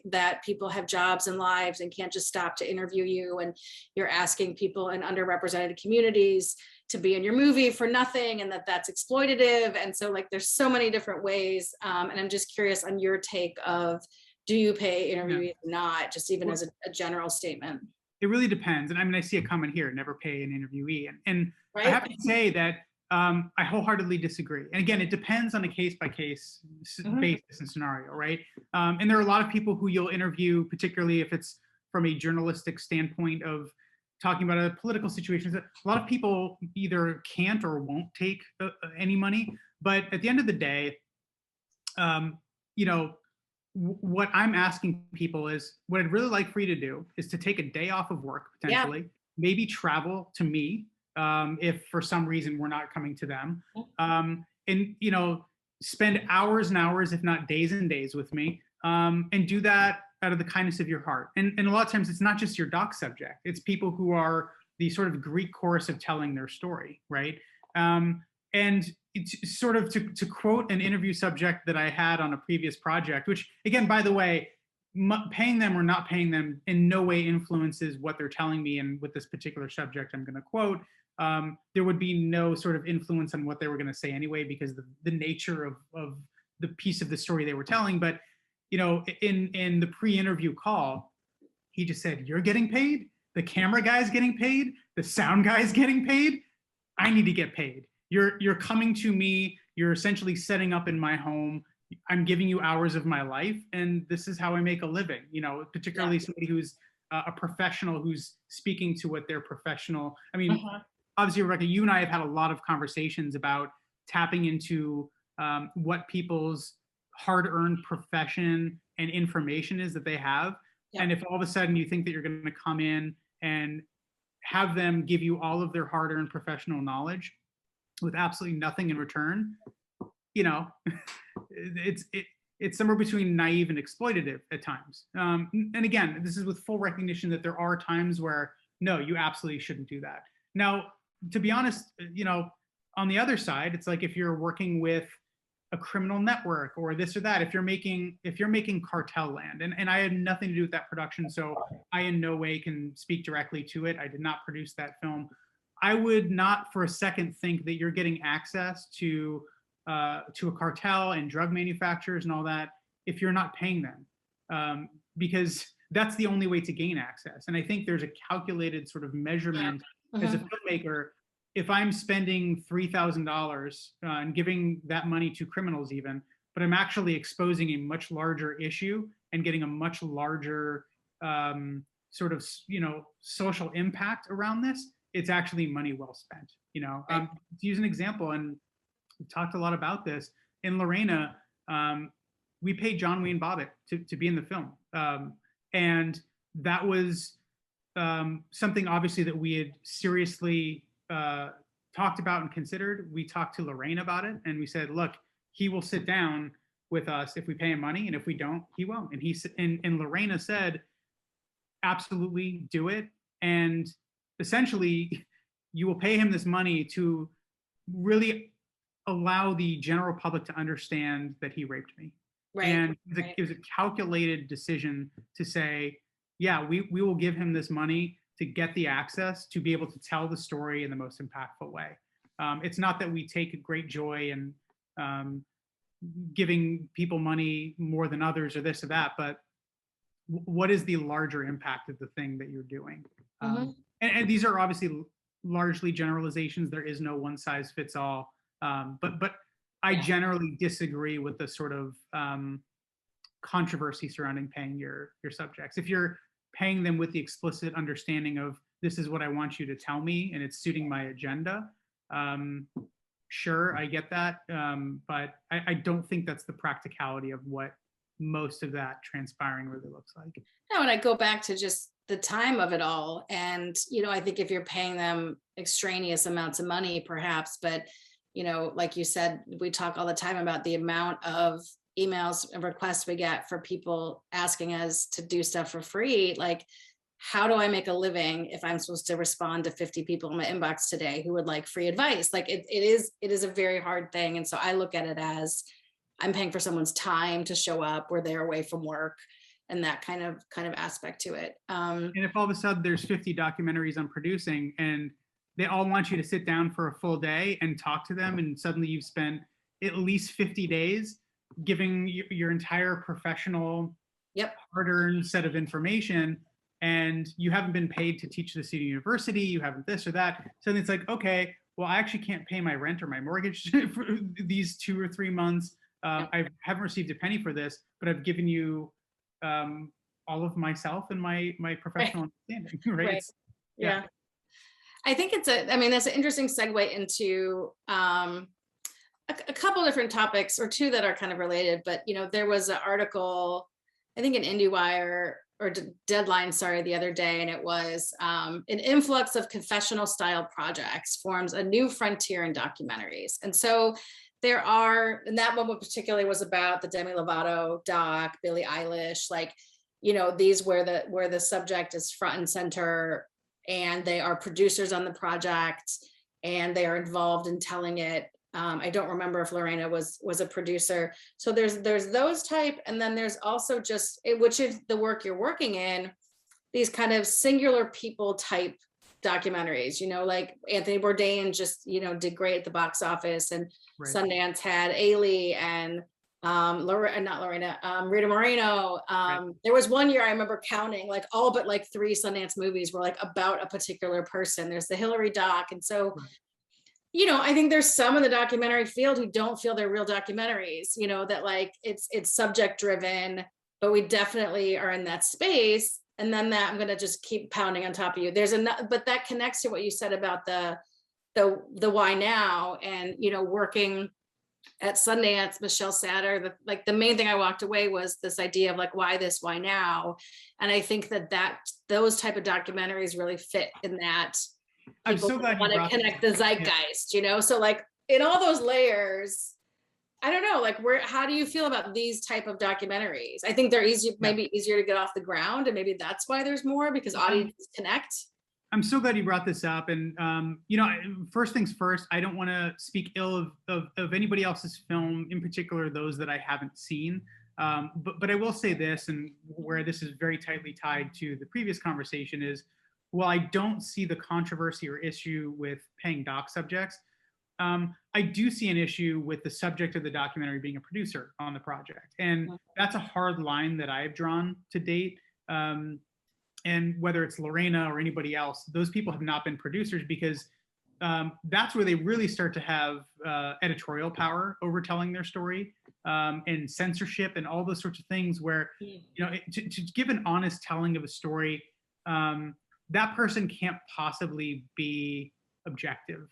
Speaker 1: that people have jobs and lives and can't just stop to interview you, and you're asking people in underrepresented communities to be in your movie for nothing, and that's exploitative. And so like there's so many different ways, and I'm just curious on your take of, do you pay interviewees or not, just even as a general statement?
Speaker 2: It really depends. And I mean, I see a comment here, never pay an interviewee. And
Speaker 1: Right.
Speaker 2: I have to say that I wholeheartedly disagree. And again, it depends on a case by case basis and scenario, right? And there are a lot of people who you'll interview, particularly if it's from a journalistic standpoint of talking about a political situation. A lot of people either can't or won't take any money. But at the end of the day, what I'm asking people is, what I'd really like for you to do is to take a day off of work, potentially, maybe travel to me, if for some reason we're not coming to them, and spend hours and hours, if not days and days with me, and do that out of the kindness of your heart. And a lot of times it's not just your doc subject, it's people who are the sort of Greek chorus of telling their story, right? And it's sort of to quote an interview subject that I had on a previous project, which again, by the way, paying them or not paying them in no way influences what they're telling me. And with this particular subject I'm going to quote, there would be no sort of influence on what they were going to say anyway, because the nature of the piece of the story they were telling. But in the pre-interview call, he just said, "You're getting paid, the camera guy's getting paid, the sound guy's getting paid. I need to get paid. You're coming to me, you're essentially setting up in my home. I'm giving you hours of my life, and this is how I make a living." Particularly somebody who's a professional who's speaking to what they're professional. I mean, obviously, Rebecca, you and I have had a lot of conversations about tapping into what people's hard-earned profession and information is that they have. And if all of a sudden you think that you're going to come in and have them give you all of their hard-earned professional knowledge with absolutely nothing in return, it's somewhere between naive and exploitative at times. And again, this is with full recognition that there are times where, no, you absolutely shouldn't do that. Now, to be honest, on the other side, it's like if you're working with a criminal network or this or that, if you're making Cartel Land, and I had nothing to do with that production, so I in no way can speak directly to it. I did not produce that film. I would not for a second think that you're getting access to a cartel and drug manufacturers and all that if you're not paying them, because that's the only way to gain access. And I think there's a calculated sort of measurement as a filmmaker. If I'm spending $3,000 and giving that money to criminals even, but I'm actually exposing a much larger issue and getting a much larger sort of, social impact around this, it's actually money well spent. To use an example, and we talked a lot about this, in Lorena, we paid John Wayne Bobbitt to be in the film. And that was something obviously that we had seriously talked about and considered. We talked to Lorraine about it, and we said, look, he will sit down with us if we pay him money, and if we don't, he won't. And and Lorena said, absolutely do it. And essentially, you will pay him this money to really allow the general public to understand that he raped me.
Speaker 1: Right.
Speaker 2: And
Speaker 1: Right.
Speaker 2: it was a calculated decision to say, yeah, we will give him this money to get the access to be able to tell the story in the most impactful way. It's not that we take great joy in giving people money more than others or this or that, but what is the larger impact of the thing that you're doing? And these are obviously largely generalizations. There is no one size fits all. But I generally disagree with the sort of controversy surrounding paying your subjects. If you're paying them with the explicit understanding of this is what I want you to tell me and it's suiting my agenda, sure, I get that. But I don't think that's the practicality of what most of that transpiring really looks like.
Speaker 1: No, and I go back to just the time of it all. And, I think if you're paying them extraneous amounts of money, perhaps, but, like you said, we talk all the time about the amount of emails and requests we get for people asking us to do stuff for free. Like, how do I make a living if I'm supposed to respond to 50 people in my inbox today who would like free advice? Like it is a very hard thing. And so I look at it as I'm paying for someone's time to show up where they're away from work and that kind of aspect to it.
Speaker 2: And if all of a sudden there's 50 documentaries I'm producing and they all want you to sit down for a full day and talk to them, and suddenly you've spent at least 50 days giving your entire professional hard-earned set of information, and you haven't been paid to teach this at a university, you haven't this or that. So then it's like, okay, well, I actually can't pay my rent or my mortgage for these 2 or 3 months. I haven't received a penny for this, but I've given you all of myself and my professional understanding, right?
Speaker 1: Right. Yeah. I think that's an interesting segue into a couple different topics, or two that are kind of related, but there was an article, I think in IndieWire or Deadline, the other day, and it was an influx of confessional style projects forms a new frontier in documentaries. And so and that one particularly was about the Demi Lovato doc, Billie Eilish, these where the subject is front and center, and they are producers on the project and they are involved in telling it. I don't remember if Lorena was a producer. So there's those type, and then there's also just which is the work you're working in, these kind of singular people type documentaries, like Anthony Bourdain just, did great at the box office, and Sundance had Ailey and Rita Moreno. There was one year I remember counting all but 3 Sundance movies were about a particular person. There's the Hillary doc. And so, I think there's some in the documentary field who don't feel they're real documentaries, that it's subject driven, but we definitely are in that space. And then that I'm going to just keep pounding on top of you. But that connects to what you said about the why now, and, working at Sundance, Michelle Satter, the main thing I walked away was this idea of why this, why now? And I think that those type of documentaries really fit in that.
Speaker 2: I'm so glad you
Speaker 1: want to connect the zeitgeist, so in all those layers, I don't know, how do you feel about these type of documentaries? I think they're maybe easier to get off the ground, and maybe that's why there's more, because audiences connect.
Speaker 2: I'm so glad you brought this up. And, first things first, I don't want to speak ill of anybody else's film, in particular, those that I haven't seen. But I will say this, and where this is very tightly tied to the previous conversation, is while I don't see the controversy or issue with paying doc subjects, I do see an issue with the subject of the documentary being a producer on the project. And that's a hard line that I've drawn to date. And whether it's Lorena or anybody else, those people have not been producers, because that's where they really start to have editorial power over telling their story, and censorship and all those sorts of things where, to give an honest telling of a story, that person can't possibly be objective.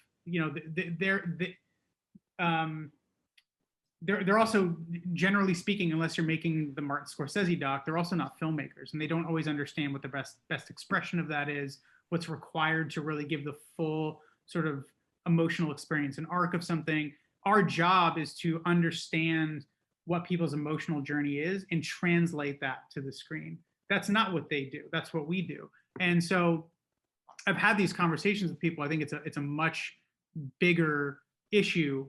Speaker 2: They're also, generally speaking, unless you're making the Martin Scorsese doc, they're also not filmmakers, and they don't always understand what the best expression of that is, what's required to really give the full sort of emotional experience, an arc of something. Our job is to understand what people's emotional journey is and translate that to the screen. That's not what they do. That's what we do. And so I've had these conversations with people. I think it's a much bigger issue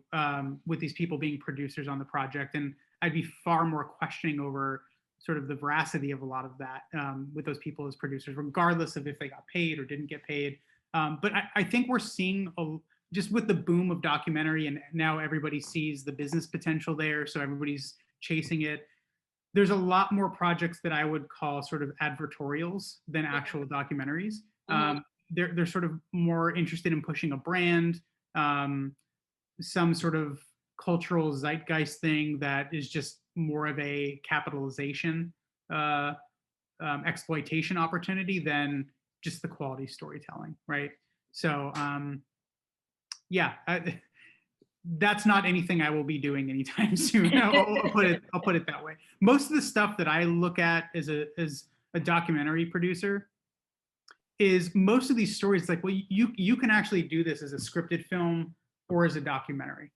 Speaker 2: with these people being producers on the project, and I'd be far more questioning over sort of the veracity of a lot of that with those people as producers, regardless of if they got paid or didn't get paid. But I think we're seeing just with the boom of documentary, and now everybody sees the business potential there, so everybody's chasing it. There's a lot more projects that I would call sort of advertorials than actual documentaries. They're sort of more interested in pushing a brand, some sort of cultural zeitgeist thing that is just more of a capitalization exploitation opportunity than just the quality storytelling, right? So yeah, that's not anything I will be doing anytime soon. I'll put it that way. Most of the stuff that I look at as a documentary producer is most of these stories like, well, you can actually do this as a scripted film or as a documentary.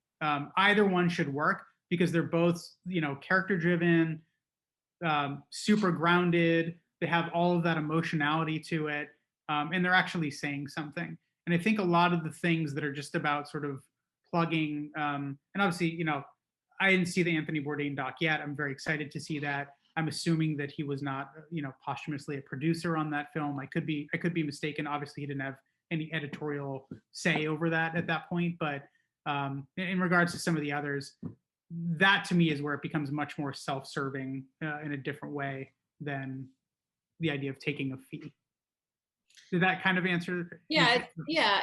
Speaker 2: Either one should work because they're both, character driven, super grounded. They have all of that emotionality to it, and they're actually saying something. And I think a lot of the things that are just about sort of plugging, and obviously, I didn't see the Anthony Bourdain doc yet. I'm very excited to see that. I'm assuming that he was not, posthumously a producer on that film. I could be mistaken. Obviously, he didn't have any editorial say over that at that point. But in regards to some of the others, that to me is where it becomes much more self-serving in a different way than the idea of taking a fee. Did that kind of answer?
Speaker 1: Yeah,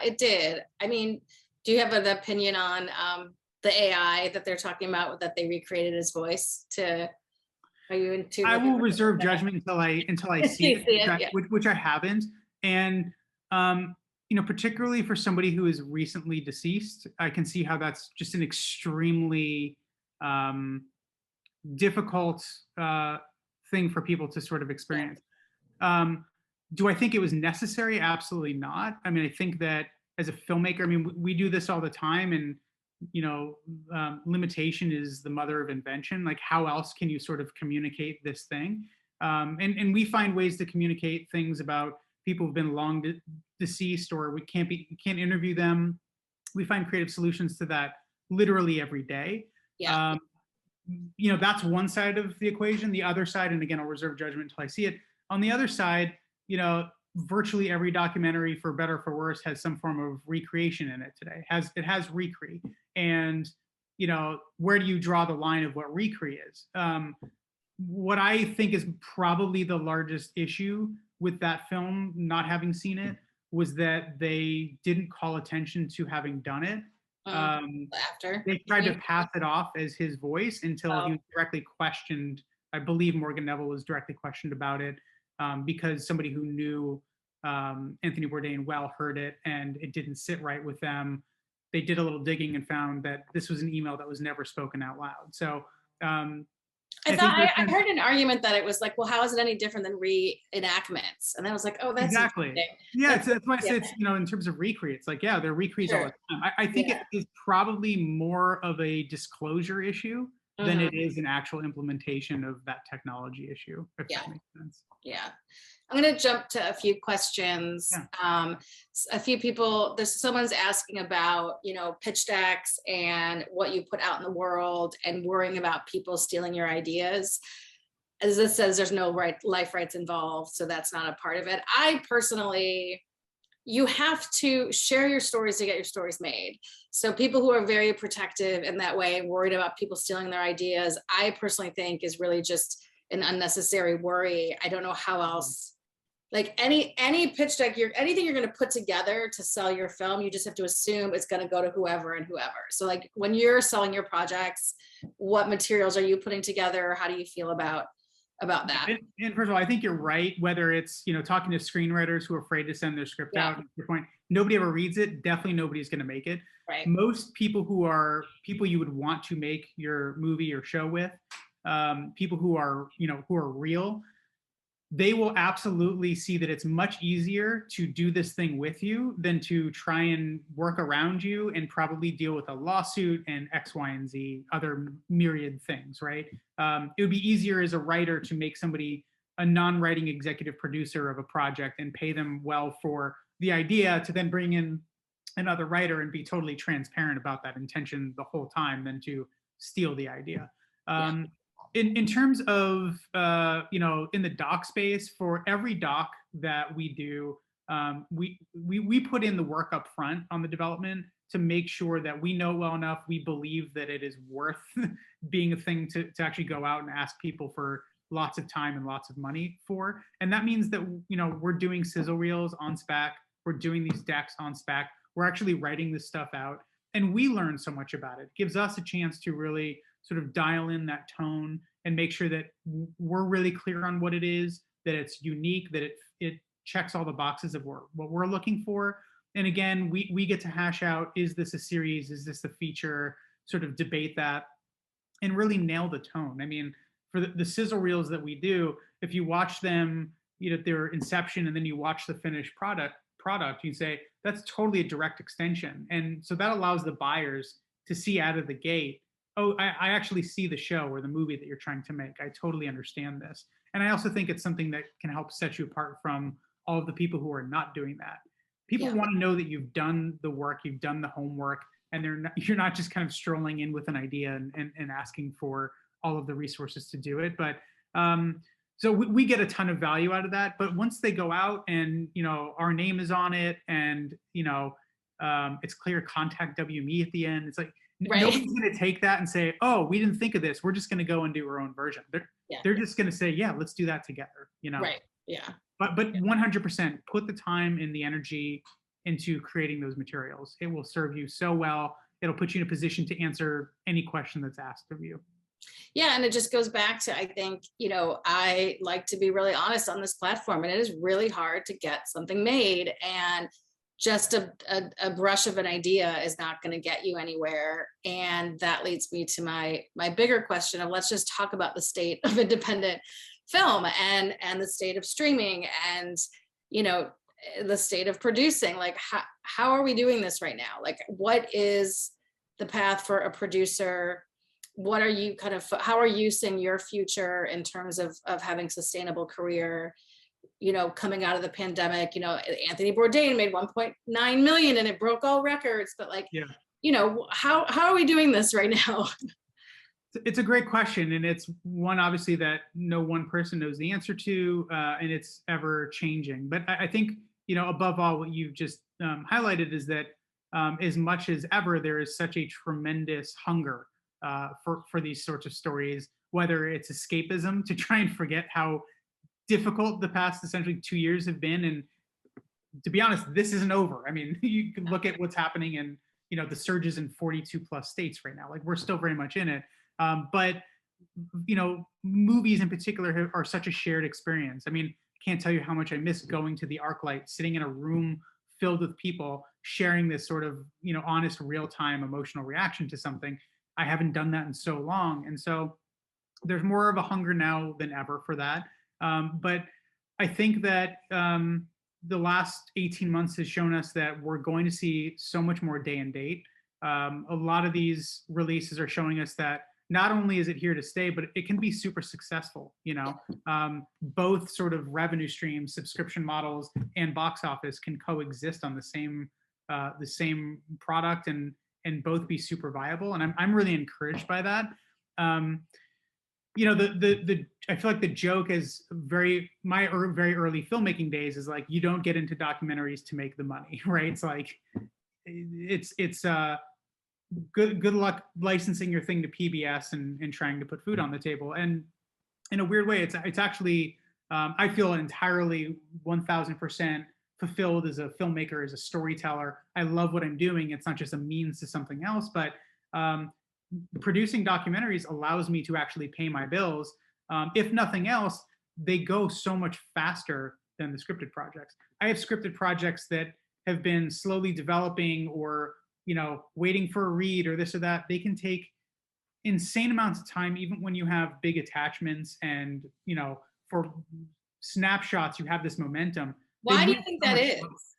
Speaker 1: it did. I mean, do you have an opinion on the AI that they're talking about that they recreated his voice to? Are you into?
Speaker 2: I will reserve judgment until I see it, which I haven't. And particularly for somebody who is recently deceased, I can see how that's just an extremely difficult thing for people to sort of experience. Do I think it was necessary? Absolutely not. I mean, I think that as a filmmaker, we do this all the time, and limitation is the mother of invention. Like, how else can you sort of communicate this thing? And we find ways to communicate things about people who've been long deceased, or we can't interview them. We find creative solutions to that literally every day.
Speaker 1: Yeah.
Speaker 2: That's one side of the equation. The other side, and again, I'll reserve judgment until I see it. On the other side, virtually every documentary, for better or for worse, has some form of recreation in it today. It has recre. And, where do you draw the line of what recre is? What I think is probably the largest issue with that film, not having seen it, was that they didn't call attention to having done it.
Speaker 1: After
Speaker 2: they tried to pass it off as his voice until he was directly questioned. I believe Morgan Neville was directly questioned about it because somebody who knew Anthony Bourdain well heard it, and it didn't sit right with them. They did a little digging and found that this was an email that was never spoken out loud. So
Speaker 1: I heard an argument that it was like, well, how is it any different than reenactments? And I was like, oh, that's
Speaker 2: exactly. Yeah, that's why I say it's, in terms of recre, it's like, yeah, they're recrees all the time. I think it is probably more of a disclosure issue than it is an actual implementation of that technology issue, if that makes sense.
Speaker 1: Yeah. I'm going to jump to a few questions. A few people, someone's asking about, pitch decks and what you put out in the world and worrying about people stealing your ideas. As it says, there's no life rights involved, so that's not a part of it. I personally, you have to share your stories to get your stories made. So people who are very protective in that way, worried about people stealing their ideas, I personally think is really just an unnecessary worry. I don't know how else. Like any pitch deck, anything you're going to put together to sell your film, you just have to assume it's going to go to whoever and whoever. So like when you're selling your projects, what materials are you putting together? How do you feel about that?
Speaker 2: And first of all, I think you're right. Whether it's talking to screenwriters who are afraid to send their script out, at your point, nobody ever reads it. Definitely nobody's going to make it.
Speaker 1: Right.
Speaker 2: Most people who are people you would want to make your movie or show with, people who are who are real. they will absolutely see that it's much easier to do this thing with you than to try and work around you and probably deal with a lawsuit and X, Y, and Z, other myriad things, right? It would be easier as a writer to make somebody a non-writing executive producer of a project and pay them well for the idea, to then bring in another writer and be totally transparent about that intention the whole time than to steal the idea.
Speaker 1: Yeah.
Speaker 2: In terms of in the doc space, for every doc that we do, we put in the work up front on the development to make sure that we know well enough, we believe that it is worth being a thing to actually go out and ask people for lots of time and lots of money for. And that means that we're doing sizzle reels on spec, we're doing these decks on spec, we're actually writing this stuff out, and we learn so much about it. It gives us a chance to really sort of dial in that tone and make sure that we're really clear on what it is, that it's unique, that it checks all the boxes of what we're looking for. And again, we get to hash out, is this a series, is this a feature, sort of debate that and really nail the tone. I mean, for the sizzle reels that we do, if you watch them, their inception, and then you watch the finished product, you say that's totally a direct extension. And so that allows the buyers to see out of the gate, oh, I actually see the show or the movie that you're trying to make. I totally understand this. And I also think it's something that can help set you apart from all of the people who are not doing that. People want to know that you've done the work, you've done the homework, and you're not just kind of strolling in with an idea and asking for all of the resources to do it. But so we get a ton of value out of that. But once they go out and our name is on it, and it's clear, contact WME at the end. It's like, right. Nobody's going to take that and say, "Oh, we didn't think of this. We're just going to go and do our own version." They're just going to say, "Yeah, let's do that together."
Speaker 1: Right. Yeah.
Speaker 2: But 100% put the time and the energy into creating those materials. It will serve you so well. It'll put you in a position to answer any question that's asked of you.
Speaker 1: Yeah, and it just goes back to, I think, I like to be really honest on this platform, and it is really hard to get something made, and just a brush of an idea is not going to get you anywhere. And that leads me to my bigger question of, let's just talk about the state of independent film and the state of streaming and the state of producing. Like, how are we doing this right now? Like, what is the path for a producer? What are you how are you seeing your future in terms of having sustainable career, coming out of the pandemic? Anthony Bourdain made 1.9 million and it broke all records, but how are we doing this right now?
Speaker 2: It's a great question, and it's one obviously that no one person knows the answer to, and it's ever changing. But I think above all, what you've just highlighted is that as much as ever, there is such a tremendous hunger for these sorts of stories, whether it's escapism to try and forget how difficult the past essentially 2 years have been. And to be honest, this isn't over. I mean, you can look at what's happening in the surges in 42 plus states right now. Like, we're still very much in it. But movies in particular are such a shared experience. I mean, can't tell you how much I miss going to the ArcLight, sitting in a room filled with people, sharing this sort of honest, real-time emotional reaction to something. I haven't done that in so long, and so there's more of a hunger now than ever for that. But I think that the last 18 months has shown us that we're going to see so much more day and date. A lot of these releases are showing us that not only is it here to stay, but it can be super successful. Both sort of revenue streams, subscription models, and box office can coexist on the same product and both be super viable. And I'm really encouraged by that. I feel like the joke is very early filmmaking days is like, you don't get into documentaries to make the money, right? It's like it's good luck licensing your thing to PBS and trying to put food on the table. And in a weird way, it's actually I feel entirely 1000% fulfilled as a filmmaker, as a storyteller. I love what I'm doing. It's not just a means to something else, but producing documentaries allows me to actually pay my bills. If nothing else, they go so much faster than the scripted projects. I have scripted projects that have been slowly developing or waiting for a read or this or that. They can take insane amounts of time, even when you have big attachments and for snapshots, you have this momentum. They
Speaker 1: Why do you
Speaker 2: move
Speaker 1: think
Speaker 2: so
Speaker 1: that
Speaker 2: much
Speaker 1: is?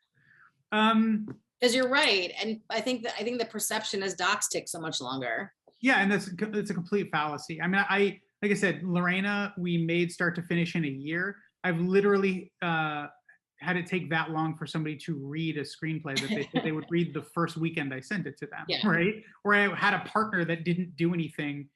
Speaker 2: um,
Speaker 1: Because you're right, and I think the perception is docs take so much longer.
Speaker 2: yeah, and that's a complete fallacy. I mean, I like I said, Lorena, we made start to finish in a year. I've literally had it take that long for somebody to read a screenplay that they would read the first weekend I sent it to them,
Speaker 1: Yeah.
Speaker 2: right? Or I had a partner that didn't do anything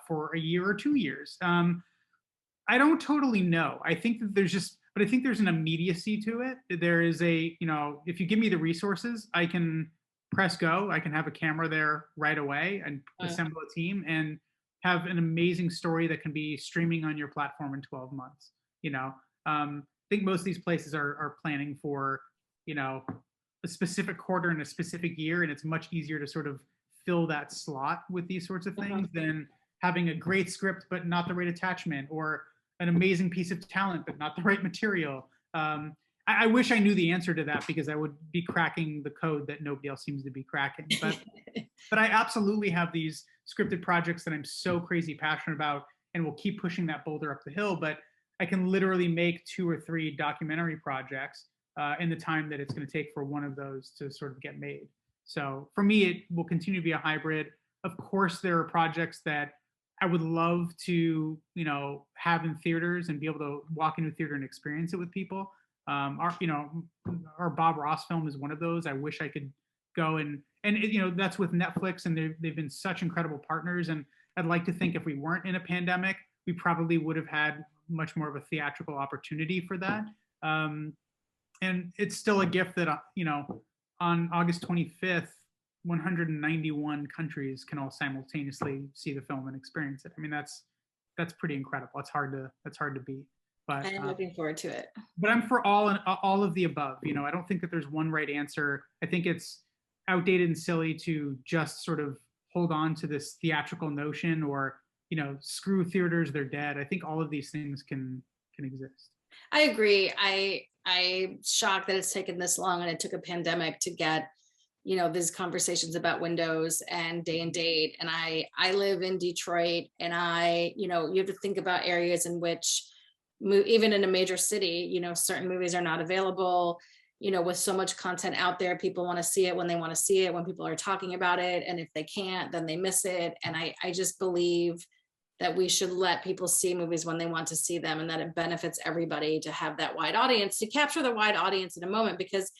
Speaker 2: for a year or 2 years. I don't totally know. I think that there's just, but I think there's an immediacy to it. There is a, you know, if you give me the resources, I can press go. I can have a camera there right away and assemble a team and have an amazing story that can be streaming on your platform in 12 months. You know, I think most of these places are planning for, you know, a specific quarter in a specific year, and it's much easier to sort of fill that slot with these sorts of things than having a great script but not the right attachment, or an amazing piece of talent but not the right material. I wish I knew the answer to that, because I would be cracking the code that nobody else seems to be cracking. But I absolutely have these scripted projects that I'm so crazy passionate about, and will keep pushing that boulder up the hill. But I can literally make 2 or 3 documentary projects in the time that it's going to take for one of those to sort of get made. So for me, it will continue to be a hybrid. Of course, there are projects that I would love to, you know, have in theaters and be able to walk into a theater and experience it with people. You know, our Bob Ross film is one of those. I wish I could go and you know, that's with Netflix, and they've been such incredible partners. And I'd like to think if we weren't in a pandemic, we probably would have had much more of a theatrical opportunity for that. And it's still a gift that, you know, on August 25th, 191 countries can all simultaneously see the film and experience it. I mean, that's pretty incredible. That's hard to beat. But
Speaker 1: I'm looking forward to it.
Speaker 2: But I'm for all of the above. You know, I don't think that there's one right answer. I think it's outdated and silly to just sort of hold on to this theatrical notion, or, you know, screw theaters, they're dead. I think all of these things can exist.
Speaker 1: I agree. I'm shocked that it's taken this long, and it took a pandemic to get, you know, these conversations about windows and day and date. And I live in Detroit, and you know, you have to think about areas in which, even in a major city, you know, certain movies are not available. You know, with so much content out there, people want to see it when they want to see it, when people are talking about it, and if they can't, then they miss it. And I just believe that we should let people see movies when they want to see them, and that it benefits everybody to have that wide audience, to capture the wide audience in a moment. Because,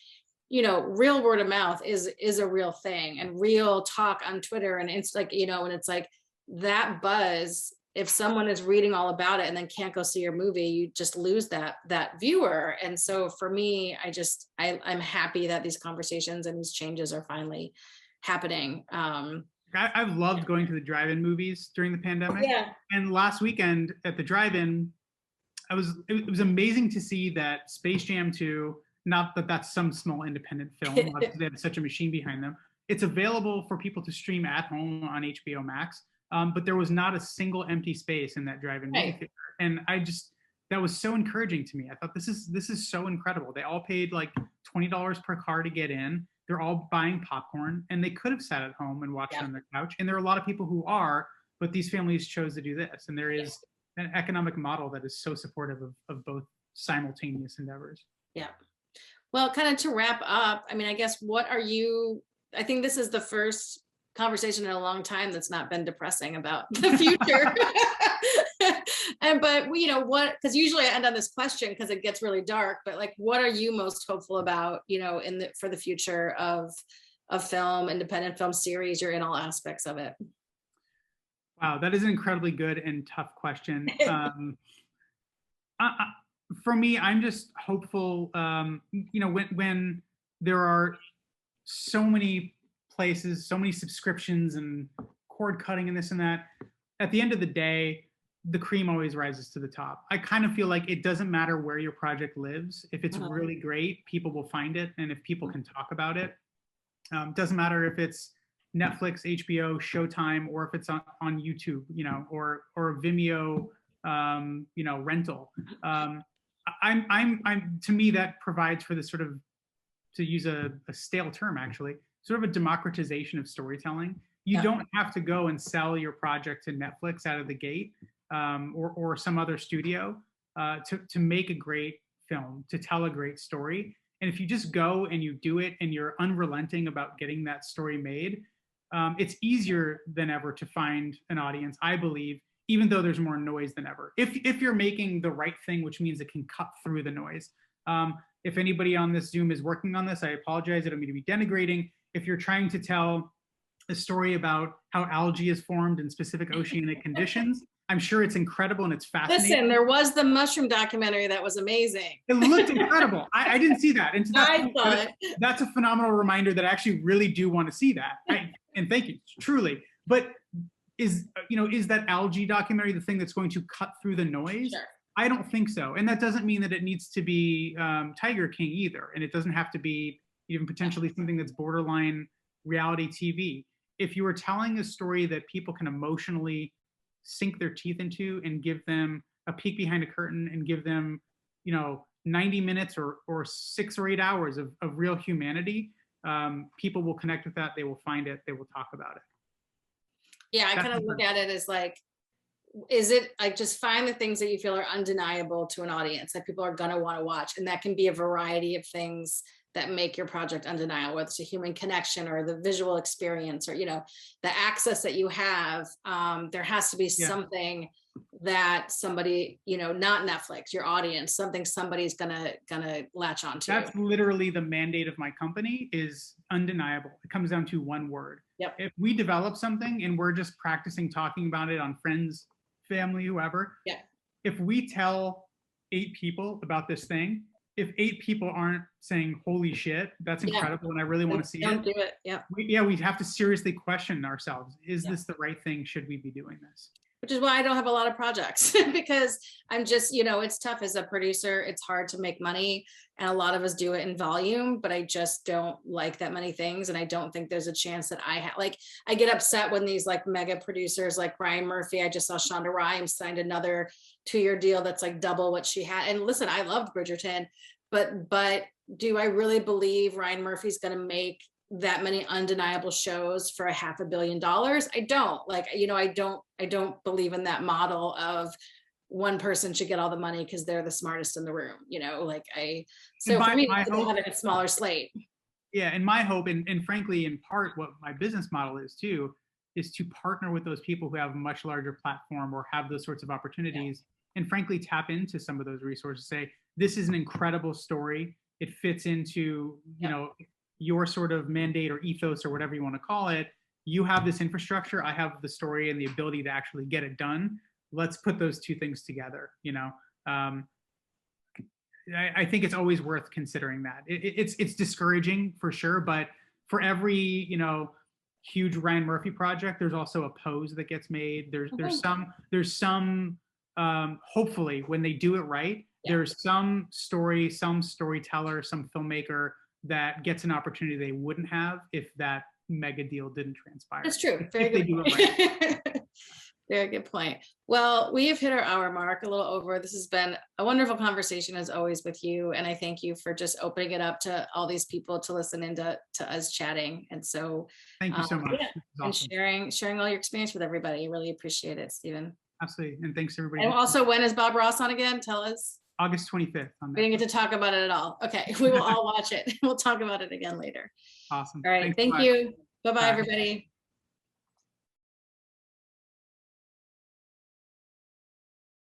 Speaker 1: you know, real word of mouth is a real thing, and real talk on Twitter, and it's like, you know, and it's like that buzz, if someone is reading all about it and then can't go see your movie, you just lose that viewer. And so for me, I'm happy that these conversations and these changes are finally happening.
Speaker 2: I've loved going to the drive-in movies during the pandemic.
Speaker 1: Yeah.
Speaker 2: And last weekend at the drive-in, it was amazing to see that Space Jam 2, not that that's some small independent film, obviously they have such a machine behind them. It's available for people to stream at home on HBO Max. But there was not a single empty space in that drive-in movie theater. And that was so encouraging to me. I thought, this is so incredible. They all paid like $20 per car to get in. They're all buying popcorn, and they could have sat at home and watched it on their couch. And there are a lot of people who are, but these families chose to do this. And there is an economic model that is so supportive of both simultaneous endeavors.
Speaker 1: Yeah. Well, kind of to wrap up, I mean, I guess, I think this is the first conversation in a long time that's not been depressing about the future. But you know what, because usually I end on this question because it gets really dark, but like, what are you most hopeful about, you know, for the future of film, independent film series? You're in all aspects of it.
Speaker 2: Wow, that is an incredibly good and tough question. For me, I'm just hopeful, you know, when there are so many places, so many subscriptions and cord cutting and this and that, at the end of the day, the cream always rises to the top. I kind of feel like it doesn't matter where your project lives. If it's really great, people will find it. And if people can talk about it, doesn't matter if it's Netflix, HBO, Showtime, or if it's on YouTube, you know, or Vimeo, you know, rental. To me, that provides for this sort of, to use a stale term actually, sort of a democratization of storytelling. You don't have to go and sell your project to Netflix out of the gate, or some other studio. to make a great film, to tell a great story. And if you just go and you do it and you're unrelenting about getting that story made, it's easier than ever to find an audience, I believe, even though there's more noise than ever. If you're making the right thing, which means it can cut through the noise. If anybody on this Zoom is working on this, I apologize. I don't mean to be denigrating. If you're trying to tell a story about how algae is formed in specific oceanic conditions, I'm sure it's incredible and it's fascinating.
Speaker 1: Listen, there was the mushroom documentary that was amazing.
Speaker 2: It looked incredible. I didn't see that. And that's a phenomenal reminder that I actually really do want to see that. And thank you, truly. But is that algae documentary the thing that's going to cut through the noise?
Speaker 1: Sure.
Speaker 2: I don't think so. And that doesn't mean that it needs to be Tiger King either. And it doesn't have to be even potentially something that's borderline reality TV. If you are telling a story that people can emotionally sink their teeth into and give them a peek behind a curtain and give them, 90 minutes or 6 or 8 hours of real humanity, people will connect with that. They will find it. They will talk about it.
Speaker 1: Yeah, I kind of look at it as like, is it like just find the things that you feel are undeniable to an audience that people are going to want to watch. And that can be a variety of things that make your project undeniable, whether it's a human connection or the visual experience or, the access that you have. There has to be something that somebody, not Netflix, your audience, something somebody's gonna latch onto.
Speaker 2: That's literally the mandate of my company, is undeniable. It comes down to one word.
Speaker 1: Yep.
Speaker 2: If we develop something and we're just practicing talking about it on friends, family, whoever, if we tell 8 people about this thing, if 8 people aren't saying, holy shit, that's incredible, and I really want to see
Speaker 1: Don't do it.
Speaker 2: We have to seriously question ourselves. Is this the right thing? Should we be doing this?
Speaker 1: Which is why I don't have a lot of projects because I'm just, it's tough as a producer. It's hard to make money and a lot of us do it in volume, but I just don't like that many things. And I don't think there's a chance that I get upset when these like mega producers like Ryan Murphy, I just saw Shonda Rhimes signed another 2-year deal that's like double what she had. And listen, I loved Bridgerton, but do I really believe Ryan Murphy's going to make that many undeniable shows for $500 million? I don't I don't believe in that model of one person should get all the money because they're the smartest in the room, so for me, it's having a smaller slate.
Speaker 2: Yeah, and my hope, and frankly, in part, what my business model is too, is to partner with those people who have a much larger platform or have those sorts of opportunities, and frankly, tap into some of those resources. Say, this is an incredible story. It fits into, your sort of mandate or ethos or whatever you want to call it. You have this infrastructure. I have the story and the ability to actually get it done. Let's put those two things together. I think it's always worth considering that. It's discouraging for sure, but for every huge Ryan Murphy project, there's also a Pose that gets made. There's some hopefully when they do it right, there's some story, some storyteller, some filmmaker that gets an opportunity they wouldn't have if that mega deal didn't transpire.
Speaker 1: That's true. Very good. Right. Very good point. Well, we have hit our hour mark, a little over. This has been a wonderful conversation as always with you. And I thank you for just opening it up to all these people to listen into us chatting. And so
Speaker 2: thank you so much.
Speaker 1: Awesome. And sharing all your experience with everybody. I really appreciate it, Stephen.
Speaker 2: Absolutely. And thanks everybody.
Speaker 1: And also, when is Bob Ross on again? Tell us.
Speaker 2: August 25th.
Speaker 1: We didn't get to talk about it at all. Okay, we will all watch it. We'll talk about it again later.
Speaker 2: Awesome.
Speaker 1: All right, thank you. Bye-bye, everybody.